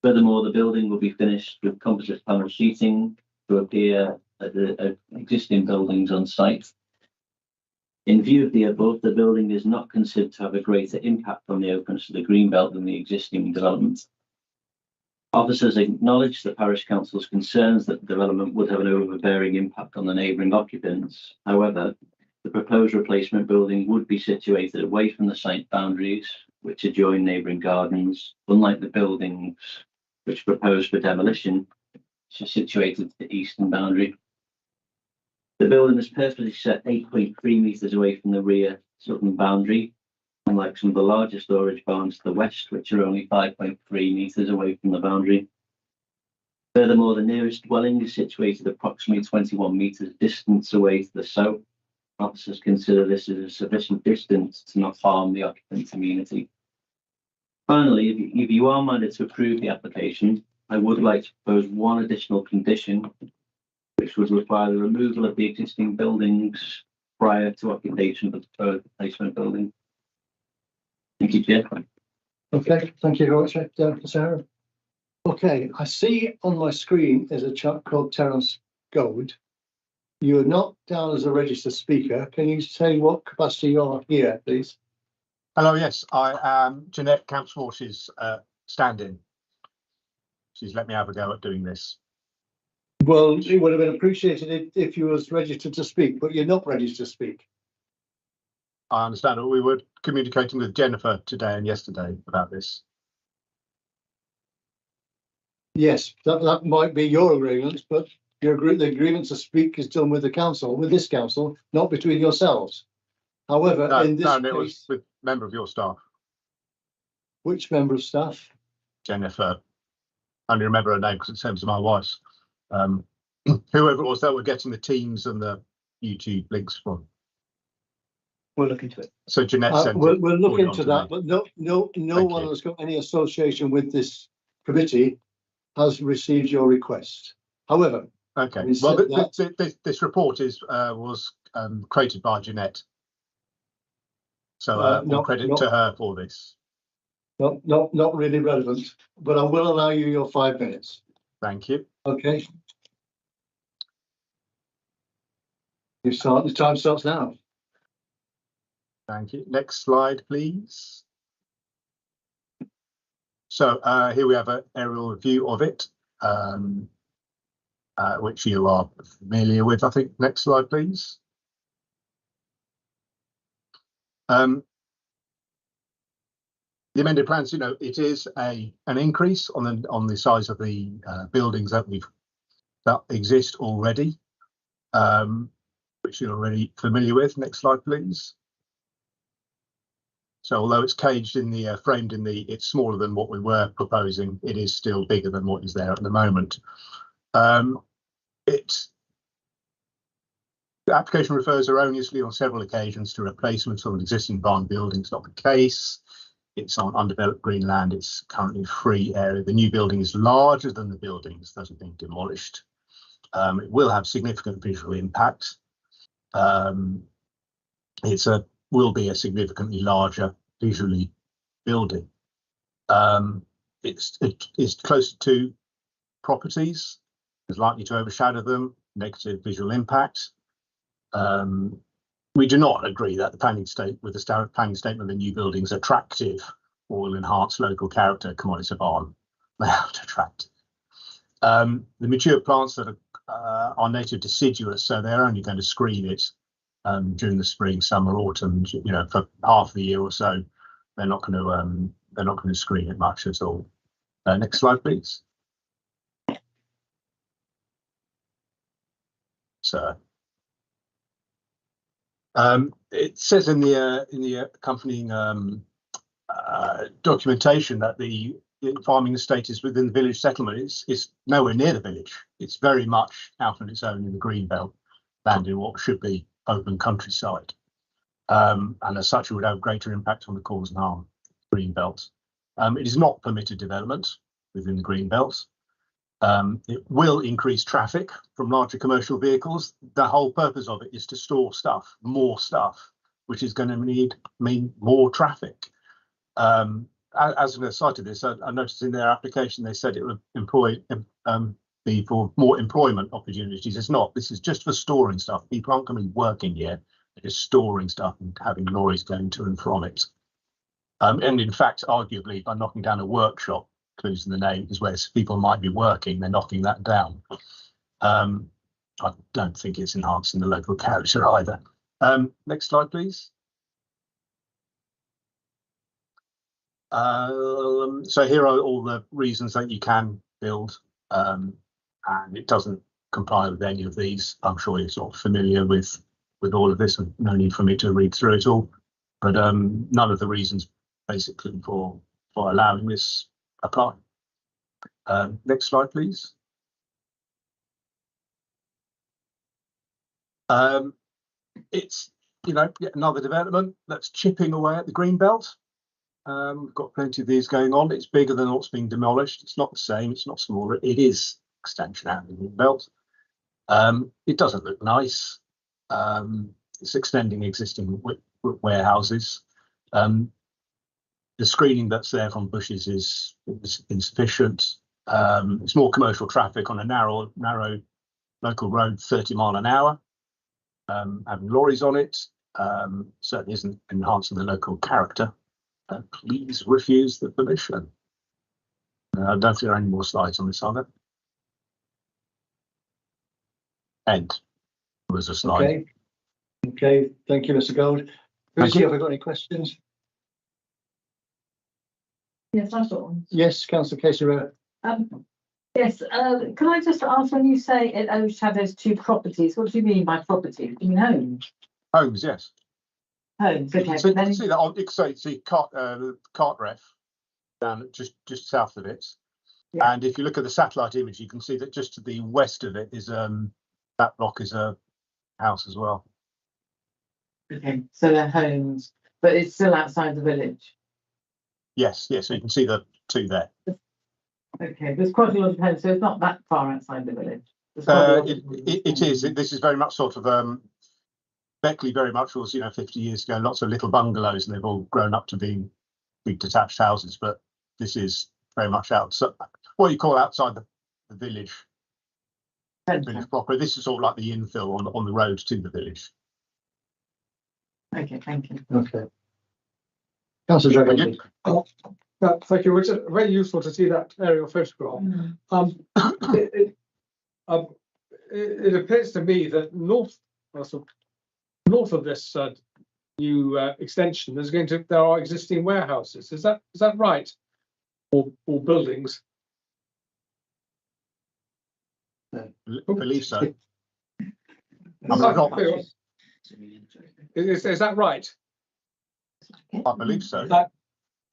Furthermore, the building will be finished with composite panel sheeting to appear at the existing buildings on site. In view of the above, the building is not considered to have a greater impact on the openness of the greenbelt than the existing development. Officers acknowledge the Parish Council's concerns that the development would have an overbearing impact on the neighbouring occupants. However, the proposed replacement building would be situated away from the site boundaries, which adjoin neighbouring gardens, unlike the buildings which are proposed for demolition, which are situated to the eastern boundary. The building is purposely set 8.3 metres away from the rear southern boundary, unlike some of the larger storage barns to the west, which are only 5.3 metres away from the boundary. Furthermore, the nearest dwelling is situated approximately 21 metres distance away to the south. Officers consider this as a sufficient distance to not harm the occupant community. Finally, if you are minded to approve the application, I would like to propose one additional condition, which would require the removal of the existing buildings prior to occupation of the proposed replacement building. Thank you, Chair. Okay, thank you very much, Sarah. Okay, I see on my screen is a chap called Terence Gold. You are not down as a registered speaker. Can you say what capacity you are here, please? Hello, yes, I am Jeanette Camps Force's stand-in. She's let me have a go at doing this. Well, it would have been appreciated if you was registered to speak, but you're not registered to speak. I understand. We were communicating with Jennifer today and yesterday about this. Yes, that might be your agreement, but the agreement to speak is done with the council, with this council, not between yourselves. However, No, in this no, it case, was with a member of your staff, which member of staff? Jennifer. I only remember her name because it's the same as my wife's. Whoever it was that were getting the Teams and the YouTube links from. We'll look into it. So Jeanette sent We'll it. look forwarded into on that, to me. but no Thank one you. has got any association with this committee has received your request. However, Okay, having well, said that, this report was created by Jeanette. So all credit to her for this. not really relevant, but I will allow you your 5 minutes. Thank you. Okay. The time starts now. Thank you. Next slide, please. So here we have an aerial view of it, which you are familiar with, I think. Next slide, please. The amended plans, it is an increase on the size of the buildings that exist already, which you're already familiar with. Next slide, please. So although it's caged in the framed in the, it's smaller than what we were proposing. It is still bigger than what is there at the moment. The application refers erroneously on several occasions to replacements of an existing barn building. It's not the case. It's on undeveloped green land. It's currently a free area. The new building is larger than the buildings that have been demolished. It will have significant visual impact. Will be a significantly larger visually building. It's closer to properties. It's likely to overshadow them. Negative visual impact. We do not agree that the planning statement of the new building is attractive or will enhance local character. Come on, it's a barn. They aren't attractive. The mature plants that are native deciduous, so they're only going to screen it during the spring, summer, autumn. For half the year or so, they're not going to screen it much at all. Next slide, please. So. It says in the accompanying documentation that the farming estate is within the village settlement. It's nowhere near the village. It's very much out on its own in the green belt, land in what should be open countryside. And as such, it would have greater impact on the cause and harm green belt. It is not permitted development within the green belt. It will increase traffic from larger commercial vehicles. The whole purpose of it is to store stuff, more stuff, which is going to mean more traffic. As an aside to this, I noticed in their application they said it would be for more employment opportunities. It's not. This is just for storing stuff. People aren't going to be working here. They're just storing stuff and having lorries going to and from it. And in fact, arguably, by knocking down a workshop, clues in the name, is where people might be working, they're knocking that down. I don't think it's enhancing the local character either. Next slide, please. So here are all the reasons that you can build, and it doesn't comply with any of these. I'm sure you're sort of familiar with all of this, and no need for me to read through it all. But none of the reasons basically for allowing this apply. Next slide, please. It's yet another development that's chipping away at the green belt. We've got plenty of these going on. It's bigger than what's being demolished. It's not the same. It's not smaller. It is extension out of the green belt. It doesn't look nice. It's extending existing warehouses. The screening that's there from bushes is insufficient. It's more commercial traffic on a narrow local road, 30 miles an hour. Having lorries on it certainly isn't enhancing the local character. Please refuse the permission. I don't think there are any more slides on this, are there? End. There was a slide. Okay. Thank you, Mr. Gold. Lucy, have I got any questions? Yes, I've got one. Yes, Councillor Casey. Yes, can I just ask, when you say it overshadows two properties, what do you mean by property? You mean homes? Homes, yes. Homes, You okay. can see, But then, that on, see cart ref down just south of it. yeah. And if you look at the satellite image, you can see that just to the west of it is that block is a house as well. Okay, so they're homes, but it's still outside the village. Yes, yes. So you can see the two there. Okay, there's quite a lot of homes, so it's not that far outside the village. There's quite a lot of- It is. This is very much sort of Beckley very much was, 50 years ago, lots of little bungalows, and they've all grown up to being big detached houses. But this is very much outside, what you call outside the village. Village proper. This is sort of like the infill on the road to the village. Okay, thank you. Okay. Councillor Dragon. Thank you, Richard. Very useful to see that aerial photograph. It appears to me that north of this new extension, there are existing warehouses. Is that right? Or buildings? I believe so. Is that right? I believe so.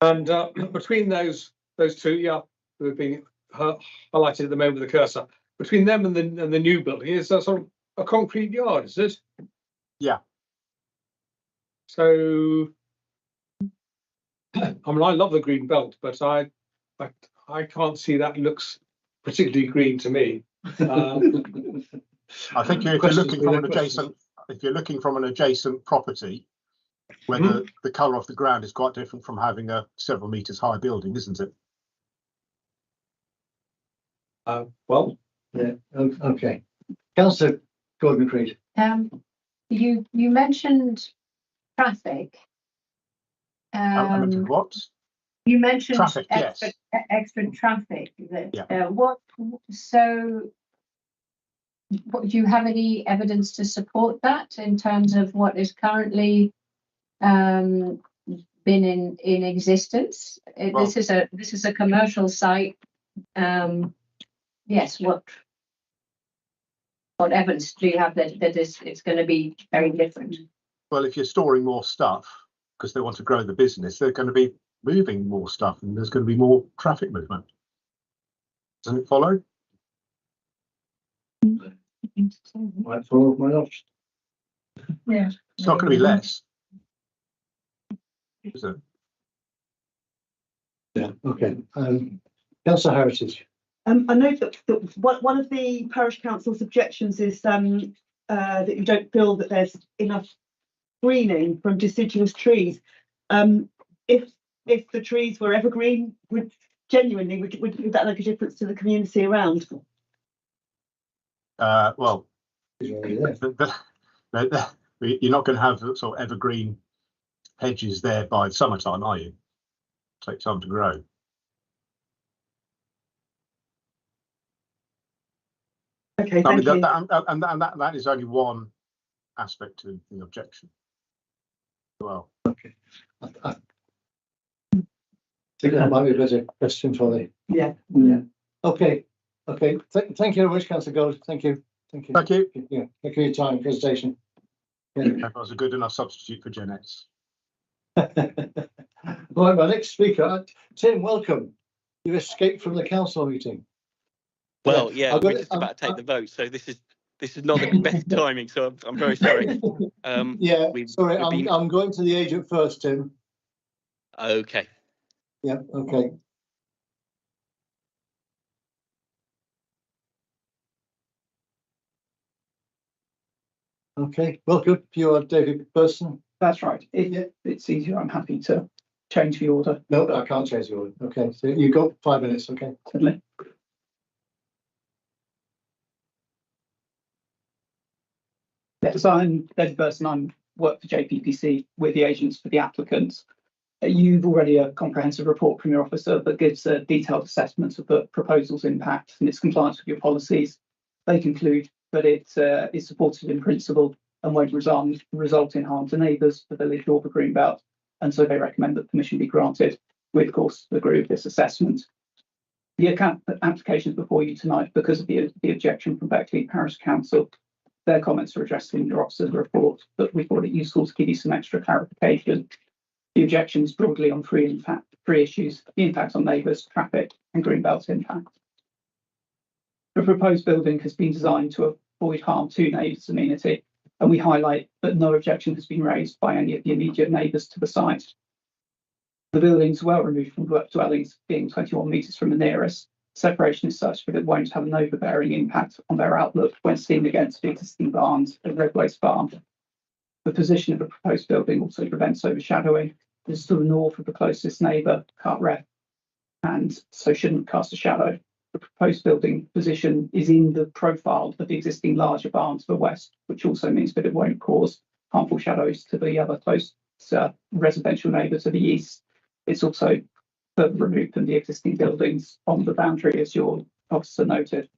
And between those two, yeah, who have been highlighted at the moment with the cursor, between them and the new building, is that sort of a concrete yard, is it? Yeah. So, I mean, I love the green belt, but I can't see that looks particularly green to me. I think if you're looking from an adjacent property, whether the colour of the ground is quite different from having a several metres high building, isn't it? Well, yeah, okay. Councillor Gordon Creed. You mentioned traffic. I mentioned what? You mentioned traffic, extra traffic. Yeah. Do you have any evidence to support that in terms of what is currently been in existence? Well, this is a commercial site. Yes. What evidence do you have that it's going to be very different? Well, if you're storing more stuff because they want to grow the business, they're going to be moving more stuff, and there's going to be more traffic movement. Doesn't it follow? Might follow, might not. Yeah. It's not going to be less, is it? Yeah. Okay. Councillor Heritage. I know that one of the parish council's objections is that you don't feel that there's enough greening from deciduous trees. If the trees were evergreen, would that make a difference to the community around? Well, you're not going to have sort of evergreen hedges there by summertime, are you? Take time to grow. Okay, thank you. That is only one aspect of the objection. Well, okay. I think that might be a better question for the. Yeah. Okay. Thank you very much, Councillor Gold. Thank you. Thank you. Yeah. Thank you for your time and presentation. Yeah. That was a good enough substitute for Gen X. Right, my next speaker, Tim. Welcome. You escaped from the council meeting. Well, yeah, we're just about to take the vote, so this is not the best timing. So I'm very sorry. Sorry, I'm going to the agent first, Tim. Okay. Yeah. Okay. Okay. Welcome. You are David Burson. That's right. It's easier. I'm happy to change the order. No, I can't change the order. Okay. So you've got 5 minutes. Okay. Certainly. Yes, I'm David Burson. I work for JPPC with the agents for the applicants. You've already a comprehensive report from your officer that gives a detailed assessment of the proposal's impact and its compliance with your policies. They conclude that it is supported in principle and won't result in harm to neighbours, the village or the Greenbelt. And so they recommend that permission be granted. We, of course, agree with this assessment. The application is before you tonight because of the objection from Beckley Parish Council. Their comments are addressed in your officer's report, but we thought it useful to give you some extra clarification. The objection is broadly on three issues: the impact on neighbours, traffic, and greenbelt impact. The proposed building has been designed to avoid harm to neighbours' amenity, and we highlight that no objection has been raised by any of the immediate neighbours to the site. The building is well removed from dwellings, being 21 metres from the nearest. Separation is such that it won't have an overbearing impact on their outlook when seen against the existing barns at Redways Farm. The position of the proposed building also prevents overshadowing. It is to the north of the closest neighbour, Cartwright, and so shouldn't cast a shadow. The proposed building position is in the profile of the existing larger barn to the west, which also means that it won't cause harmful shadows to the other close residential neighbour to the east. It's also further removed from the existing buildings on the boundary, as your officer noted.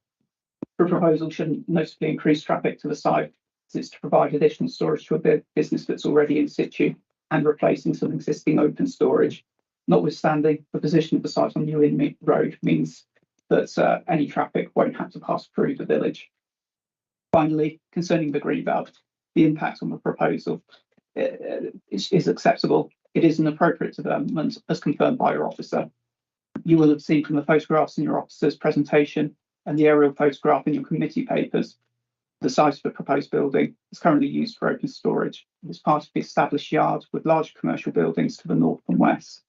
The proposal shouldn't noticeably increase traffic to the site, as it's to provide additional storage to a business that's already in situ and replacing some existing open storage. Notwithstanding, the position of the site on New Inn Road means that any traffic won't have to pass through the village. Finally, concerning the greenbelt, the impact on the proposal is acceptable. It is an appropriate development as confirmed by your officer. You will have seen from the photographs in your officer's presentation and the aerial photograph in your committee papers, the site of the proposed building is currently used for open storage. It is part of the established yard with larger commercial buildings to the north and west.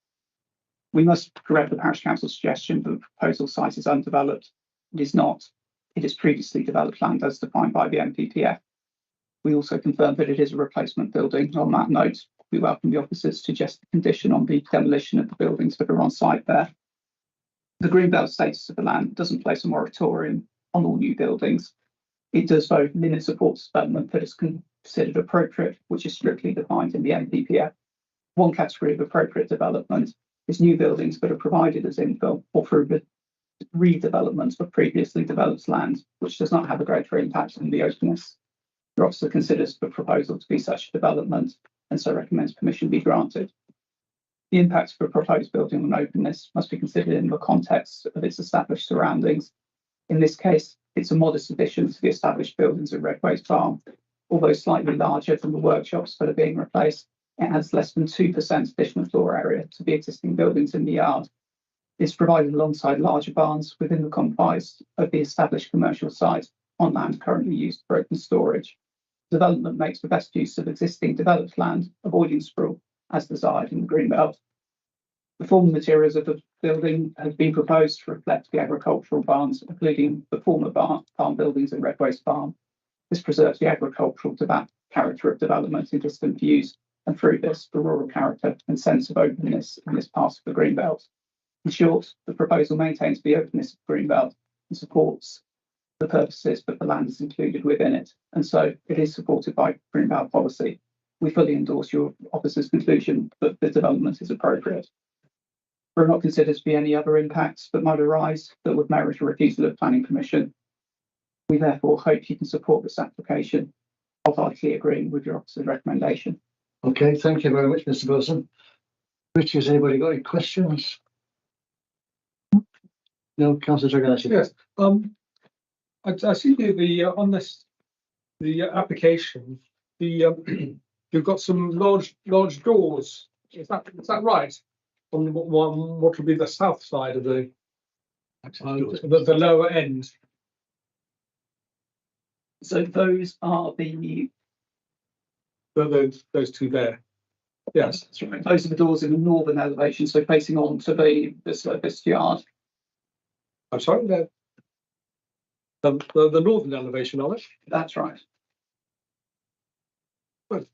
We must correct the Parish Council's suggestion that the proposal site is undeveloped. It is not. It is previously developed land as defined by the MPPF. We also confirm that it is a replacement building. On that note, we welcome the officers to suggest a condition on the demolition of the buildings that are on site there. The greenbelt status of the land doesn't place a moratorium on all new buildings. It does, though, limit support development that is considered appropriate, which is strictly defined in the MPPF. One category of appropriate development is new buildings that are provided as infill or through the redevelopment of previously developed land, which does not have a greater impact on the openness. Your officer considers the proposal to be such a development and so recommends permission be granted. The impact of a proposed building on openness must be considered in the context of its established surroundings. In this case, it's a modest addition to the established buildings at Redways Farm. Although slightly larger than the workshops that are being replaced, it adds less than 2% additional floor area to the existing buildings in the yard. It's provided alongside larger barns within the confines of the established commercial site on land currently used for open storage. Development makes the best use of existing developed land, avoiding sprawl as desired in the greenbelt. The former materials of the building have been proposed to reflect the agricultural barns, including the former farm buildings at Redways Farm. This preserves the agricultural character of development in distant views, and through this, the rural character and sense of openness in this part of the greenbelt. In short, the proposal maintains the openness of the greenbelt and supports the purposes that the land is included within it, and so it is supported by greenbelt policy. We fully endorse your officer's conclusion that the development is appropriate. There are not considered to be any other impacts that might arise that would merit a refusal of planning permission. We therefore hope you can support this application, wholeheartedly agreeing with your officer's recommendation. Okay, thank you very much, Mr. Wilson. Richard, has anybody got any questions? No, Councillor Dragonetti. Yes. I see the on this the application you've got some large doors. Is that right? On what will be the south side of the lower end. So those are those two there. Yes, that's right. Those are the doors in the northern elevation, so facing on to the serviced yard. I'm sorry, the northern elevation of it. That's right. Well,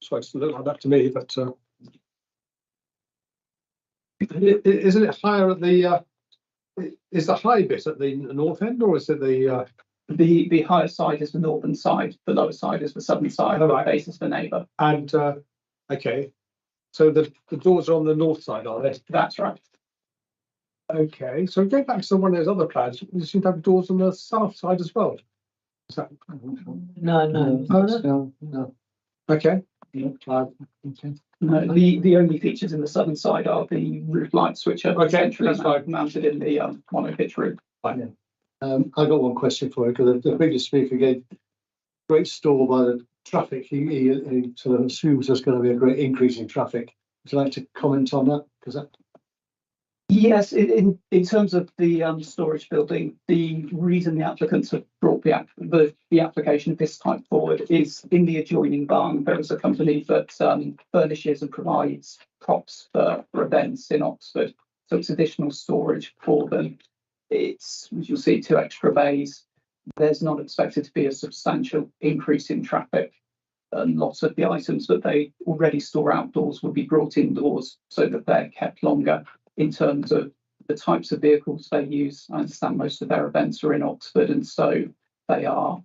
so it's a little like that to me, but isn't it higher at the? Is the high bit at the north end, or is it the higher side is the northern side, the lower side is the southern side, right. Faces the neighbour. And okay, so the doors are on the north side, are they? That's right. Okay, so going back to one of those other plans, you seem to have doors on the south side as well. Is that... No. No. Okay. Okay. No, the only features in the southern side are the roof lights, which are centrally mounted in the monopitch roof. Yeah. I've got one question for you, because the previous speaker gave great store by the traffic. He sort of assumes there's going to be a great increase in traffic. Would you like to comment on that? Because that. Yes, in terms of the storage building, the reason the applicants have brought the application of this type forward is in the adjoining barn, there is a company that furnishes and provides props for events in Oxford. So it's additional storage for them. It's, as you'll see, 2 extra bays. There's not expected to be a substantial increase in traffic. Lots of the items that they already store outdoors will be brought indoors so that they're kept longer. In terms of the types of vehicles they use, I understand most of their events are in Oxford, and so they are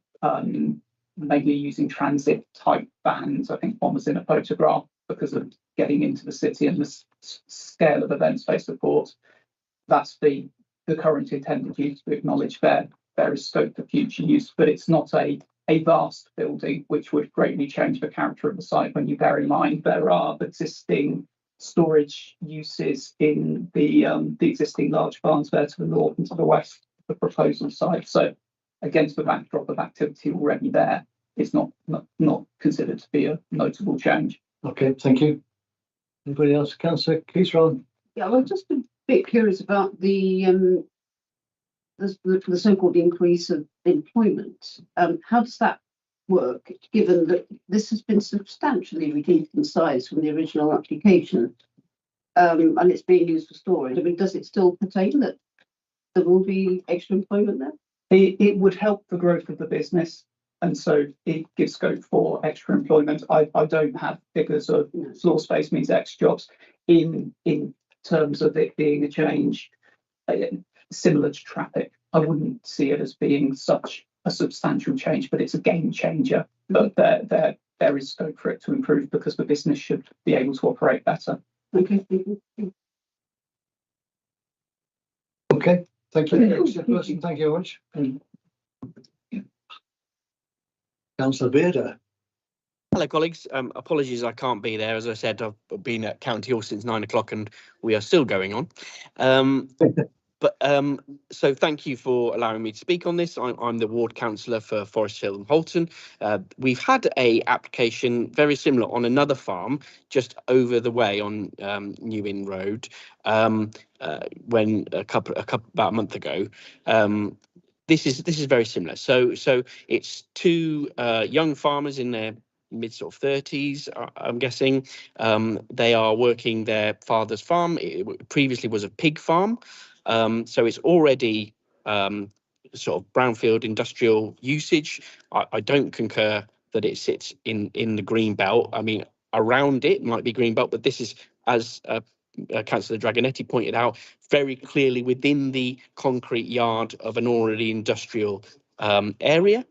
mainly using transit type vans. I think one was in a photograph because of getting into the city and the scale of events they support. That's the current intended use. We acknowledge there is scope for future use, but it's not a vast building which would greatly change the character of the site when you bear in mind there are existing storage uses in the existing large barns there to the north and to the west of the proposal site. So against the backdrop of activity already there, it's not considered to be a notable change. Okay, thank you. Anybody else? Councillor Keith-Ron? Yeah, well, just a bit curious about the so-called increase of employment. How does that work, given that this has been substantially reduced in size from the original application, and it's being used for storage? I mean, does it still pertain that there will be extra employment there? It would help the growth of the business, and so it gives scope for extra employment. I don't have figures of floor space means X jobs in terms of it being a change similar to traffic. I wouldn't see it as being such a substantial change, but it's a game changer. But there is scope for it to improve because the business should be able to operate better. Okay. Okay, thank you. Thank you very much. Councillor Bearder. Hello, colleagues. Apologies, I can't be there. As I said, I've been at County Hall since 9 o'clock and we are still going on. So thank you for allowing me to speak on this. I'm the ward councillor for Forest Hill and Holton. We've had a application very similar on another farm just over the way on New Inn Road when about a month ago. This is very similar. So it's 2 young farmers in their mid sort of 30s, I'm guessing. They are working their father's farm. It previously was a pig farm. So it's already sort of brownfield industrial usage. I don't concur that it sits in the green belt. I mean, around it might be green belt, but this is, as Councillor Dragonetti pointed out, very clearly within the concrete yard of an already industrial area.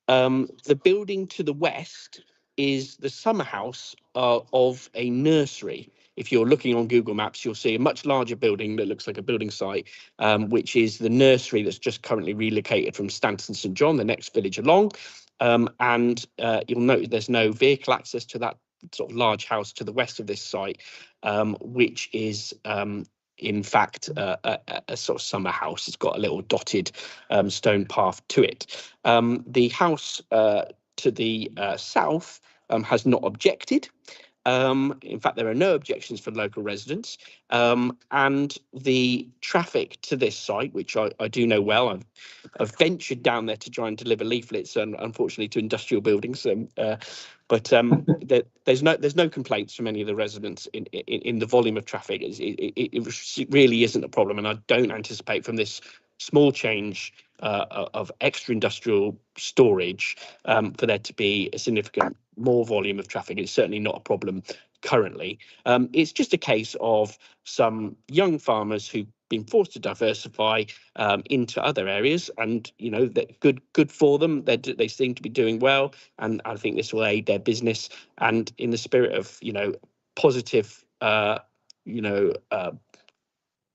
The building to the west is the summer house of a nursery. If you're looking on Google Maps, you'll see a much larger building that looks like a building site, which is the nursery that's just currently relocated from Stanton St John, the next village along. And you'll note there's no vehicle access to that sort of large house to the west of this site, which is in fact a sort of summer house. It's got a little dotted stone path to it. The house to the south has not objected. In fact, there are no objections for local residents, and the traffic to this site, which I do know well, I've ventured down there to try and deliver leaflets, and unfortunately to industrial buildings. But there's no complaints from any of the residents in the volume of traffic. It really isn't a problem, and I don't anticipate from this small change of extra industrial storage for there to be a significant more volume of traffic. It's certainly not a problem currently. It's just a case of some young farmers who've been forced to diversify into other areas, and that good for them. They seem to be doing well, and I think this will aid their business. And in the spirit of positive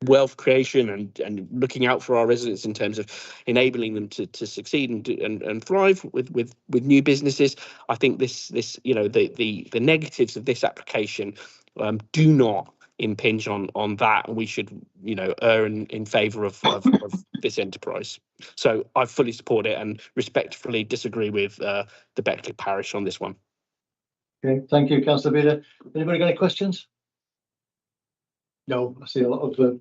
wealth creation and looking out for our residents in terms of enabling them to succeed and thrive with new businesses. I think this the negatives of this application do not impinge on that, and we should err in favour of this enterprise. So I fully support it and respectfully disagree with the Beckley parish on this one. Okay, thank you, Councillor Bida. Anybody got any questions? No, I see a lot of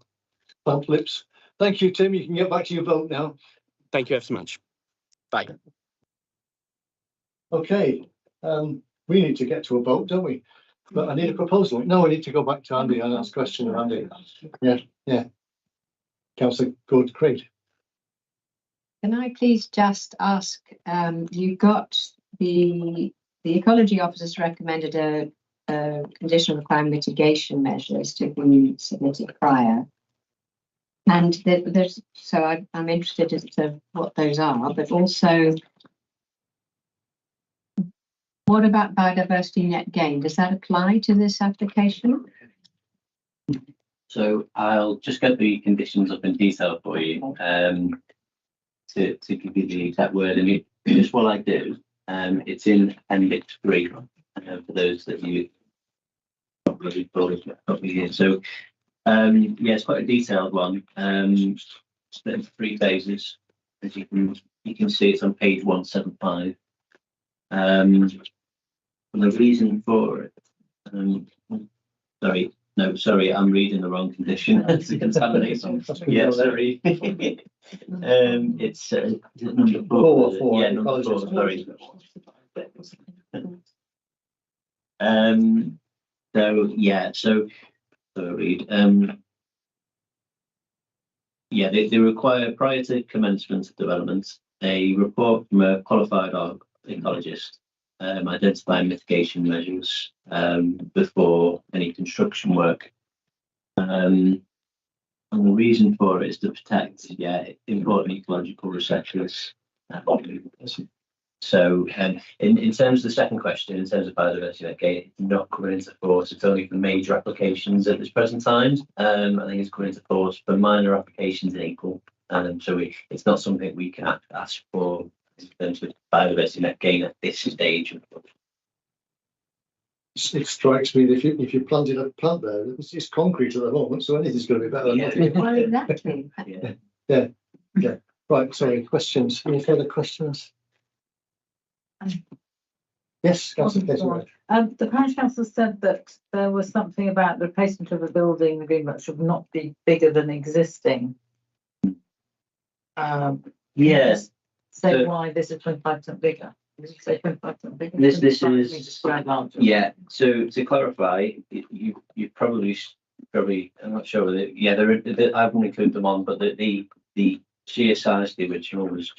bump lips. Thank you, Tim. You can get back to your vote now. Thank you ever so much. Bye. Okay, we need to get to a vote, don't we? But I need a proposal. No, I need to go back to Andy and ask a question of Andy. Yeah. Councillor Gord Creed. Can I please just ask, you got the ecology officers recommended a condition requiring mitigation measures to be submitted prior. And I'm interested as to what those are, but also what about biodiversity net gain? Does that apply to this application? So I'll just get the conditions up in detail for you to give you the exact word. And just what I do, it's in Appendix 3 for those that you probably here. So it's quite a detailed one. Split into 3 phases. As you can see, it's on page 175. The reason for it, sorry, I'm reading the wrong condition. It's a contamination. Yeah, sorry. It's number 4. Yeah, number 4. Sorry. They require, prior to commencement of development, a report from a qualified ecologist identifying mitigation measures before any construction work. And the reason for it is to protect important ecological receptors. So in terms of the second question, in terms of biodiversity, it's not coming into force. It's only for major applications at this present time. I think it's coming into force for minor applications in April. So it's not something we can ask for in terms of biodiversity net gain at this stage. It strikes me that if you planted a plant there, it's concrete at the moment, so anything's going to be better than nothing. Well, exactly. Yeah. Right, sorry, questions. Any further questions? Yes, Councillor. The parish council said that there was something about the replacement of a building agreement should not be bigger than existing. Yes. Say why this is 25% bigger. Did you say 25% bigger? This is yeah. So to clarify, you probably I'm not sure whether I haven't included them on, but the sheer size of the original was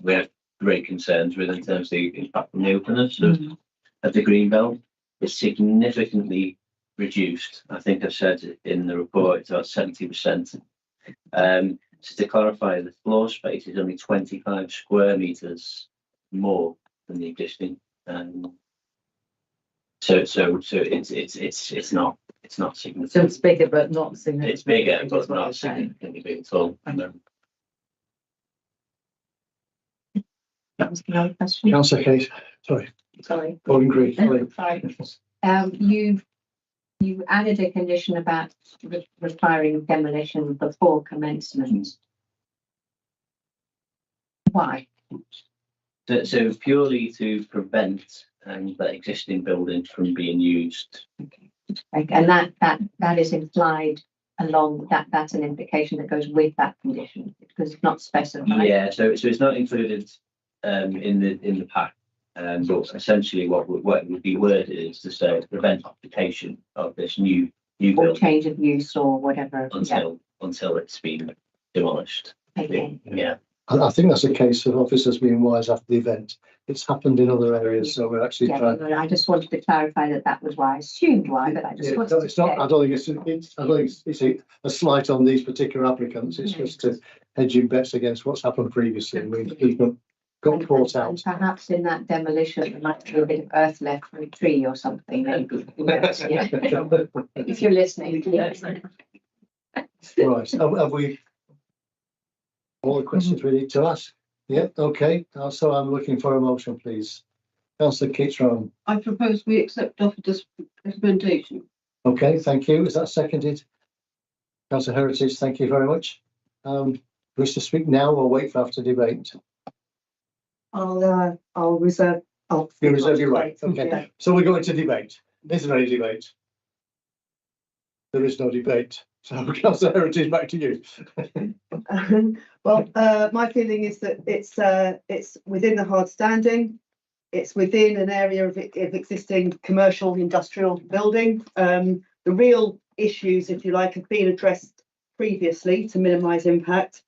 we have great concerns with in terms of the impact on the openness of the green belt. It's significantly reduced. I think I've said in the report it's about 70%. So to clarify, the floor space is only 25 square meters more than the existing. So it's not significant. So it's bigger but not significant. It's bigger but not significantly big at all. That was another question. Councillor Case, sorry. Gordon Creed. Sorry. You added a condition about requiring demolition before commencement. Why? So purely to prevent the existing building from being used. Okay. And that is implied along that's an implication that goes with that condition because it's not specified. Yeah. So it's not included in the pack. But essentially, what would be worded is to say prevent occupation of this new building or change of use or whatever until it's been demolished. Okay. Yeah. I think that's a case of officers being wise after the event. It's happened in other areas, so we're actually trying. I just wanted to clarify that was why I assumed why, but I just wanted it's not. I don't think it's a slight on these particular applicants. It's just to hedging bets against what's happened previously. We've got caught out. Perhaps in that demolition there might be a bit of earth left from a tree or something. If you're listening. Right, have we all the questions we need to ask? Yep, okay, so I'm looking for a motion, please. Councillor Keats-Rowan. I propose we accept offered recommendation. Okay, thank you. Is that seconded? Councillor Heritage, thank you very much. Wish to speak now or wait for after debate? I'll reserve. You reserve your right. Okay, Yeah. so we're going to debate. Is there any debate? There is no debate. So Councillor Heritage, back to you. Well, my feeling is that it's within the hard standing. It's within an area of existing commercial industrial building. The real issues, if you like, have been addressed previously to minimise impact.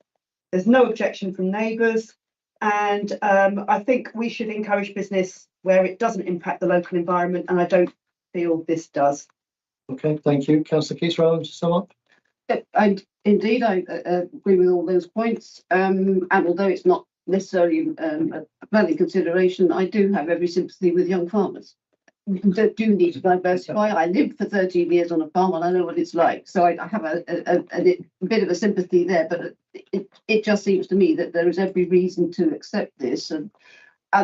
There's no objection from neighbours, and I think we should encourage business where it doesn't impact the local environment, and I don't feel this does. Okay, thank you. Councillor Keats-Rowan, to sum up. And indeed, I agree with all those points. And although it's not necessarily a planning consideration, I do have every sympathy with young farmers that do need to diversify. I lived for 13 years on a farm and I know what it's like. So I have a bit of a sympathy there, but it just seems to me that there is every reason to accept this, and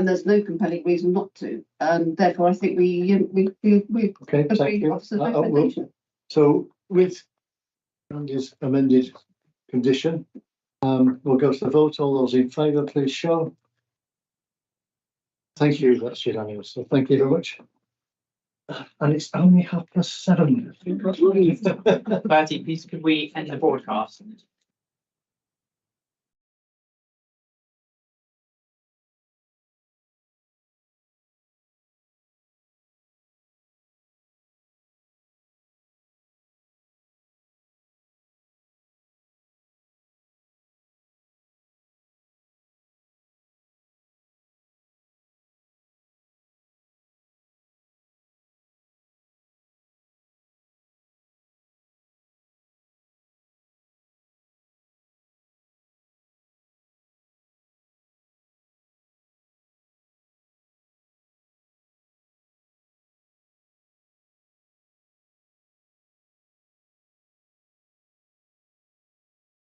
there's no compelling reason not to. And therefore, I think we Okay, thank you. So with Andy's amended condition, we'll go to the vote. All those in favour, please show. Thank you, that's unanimous. So thank you very much. And it's only 7:30. Bertie, please could we end the broadcast?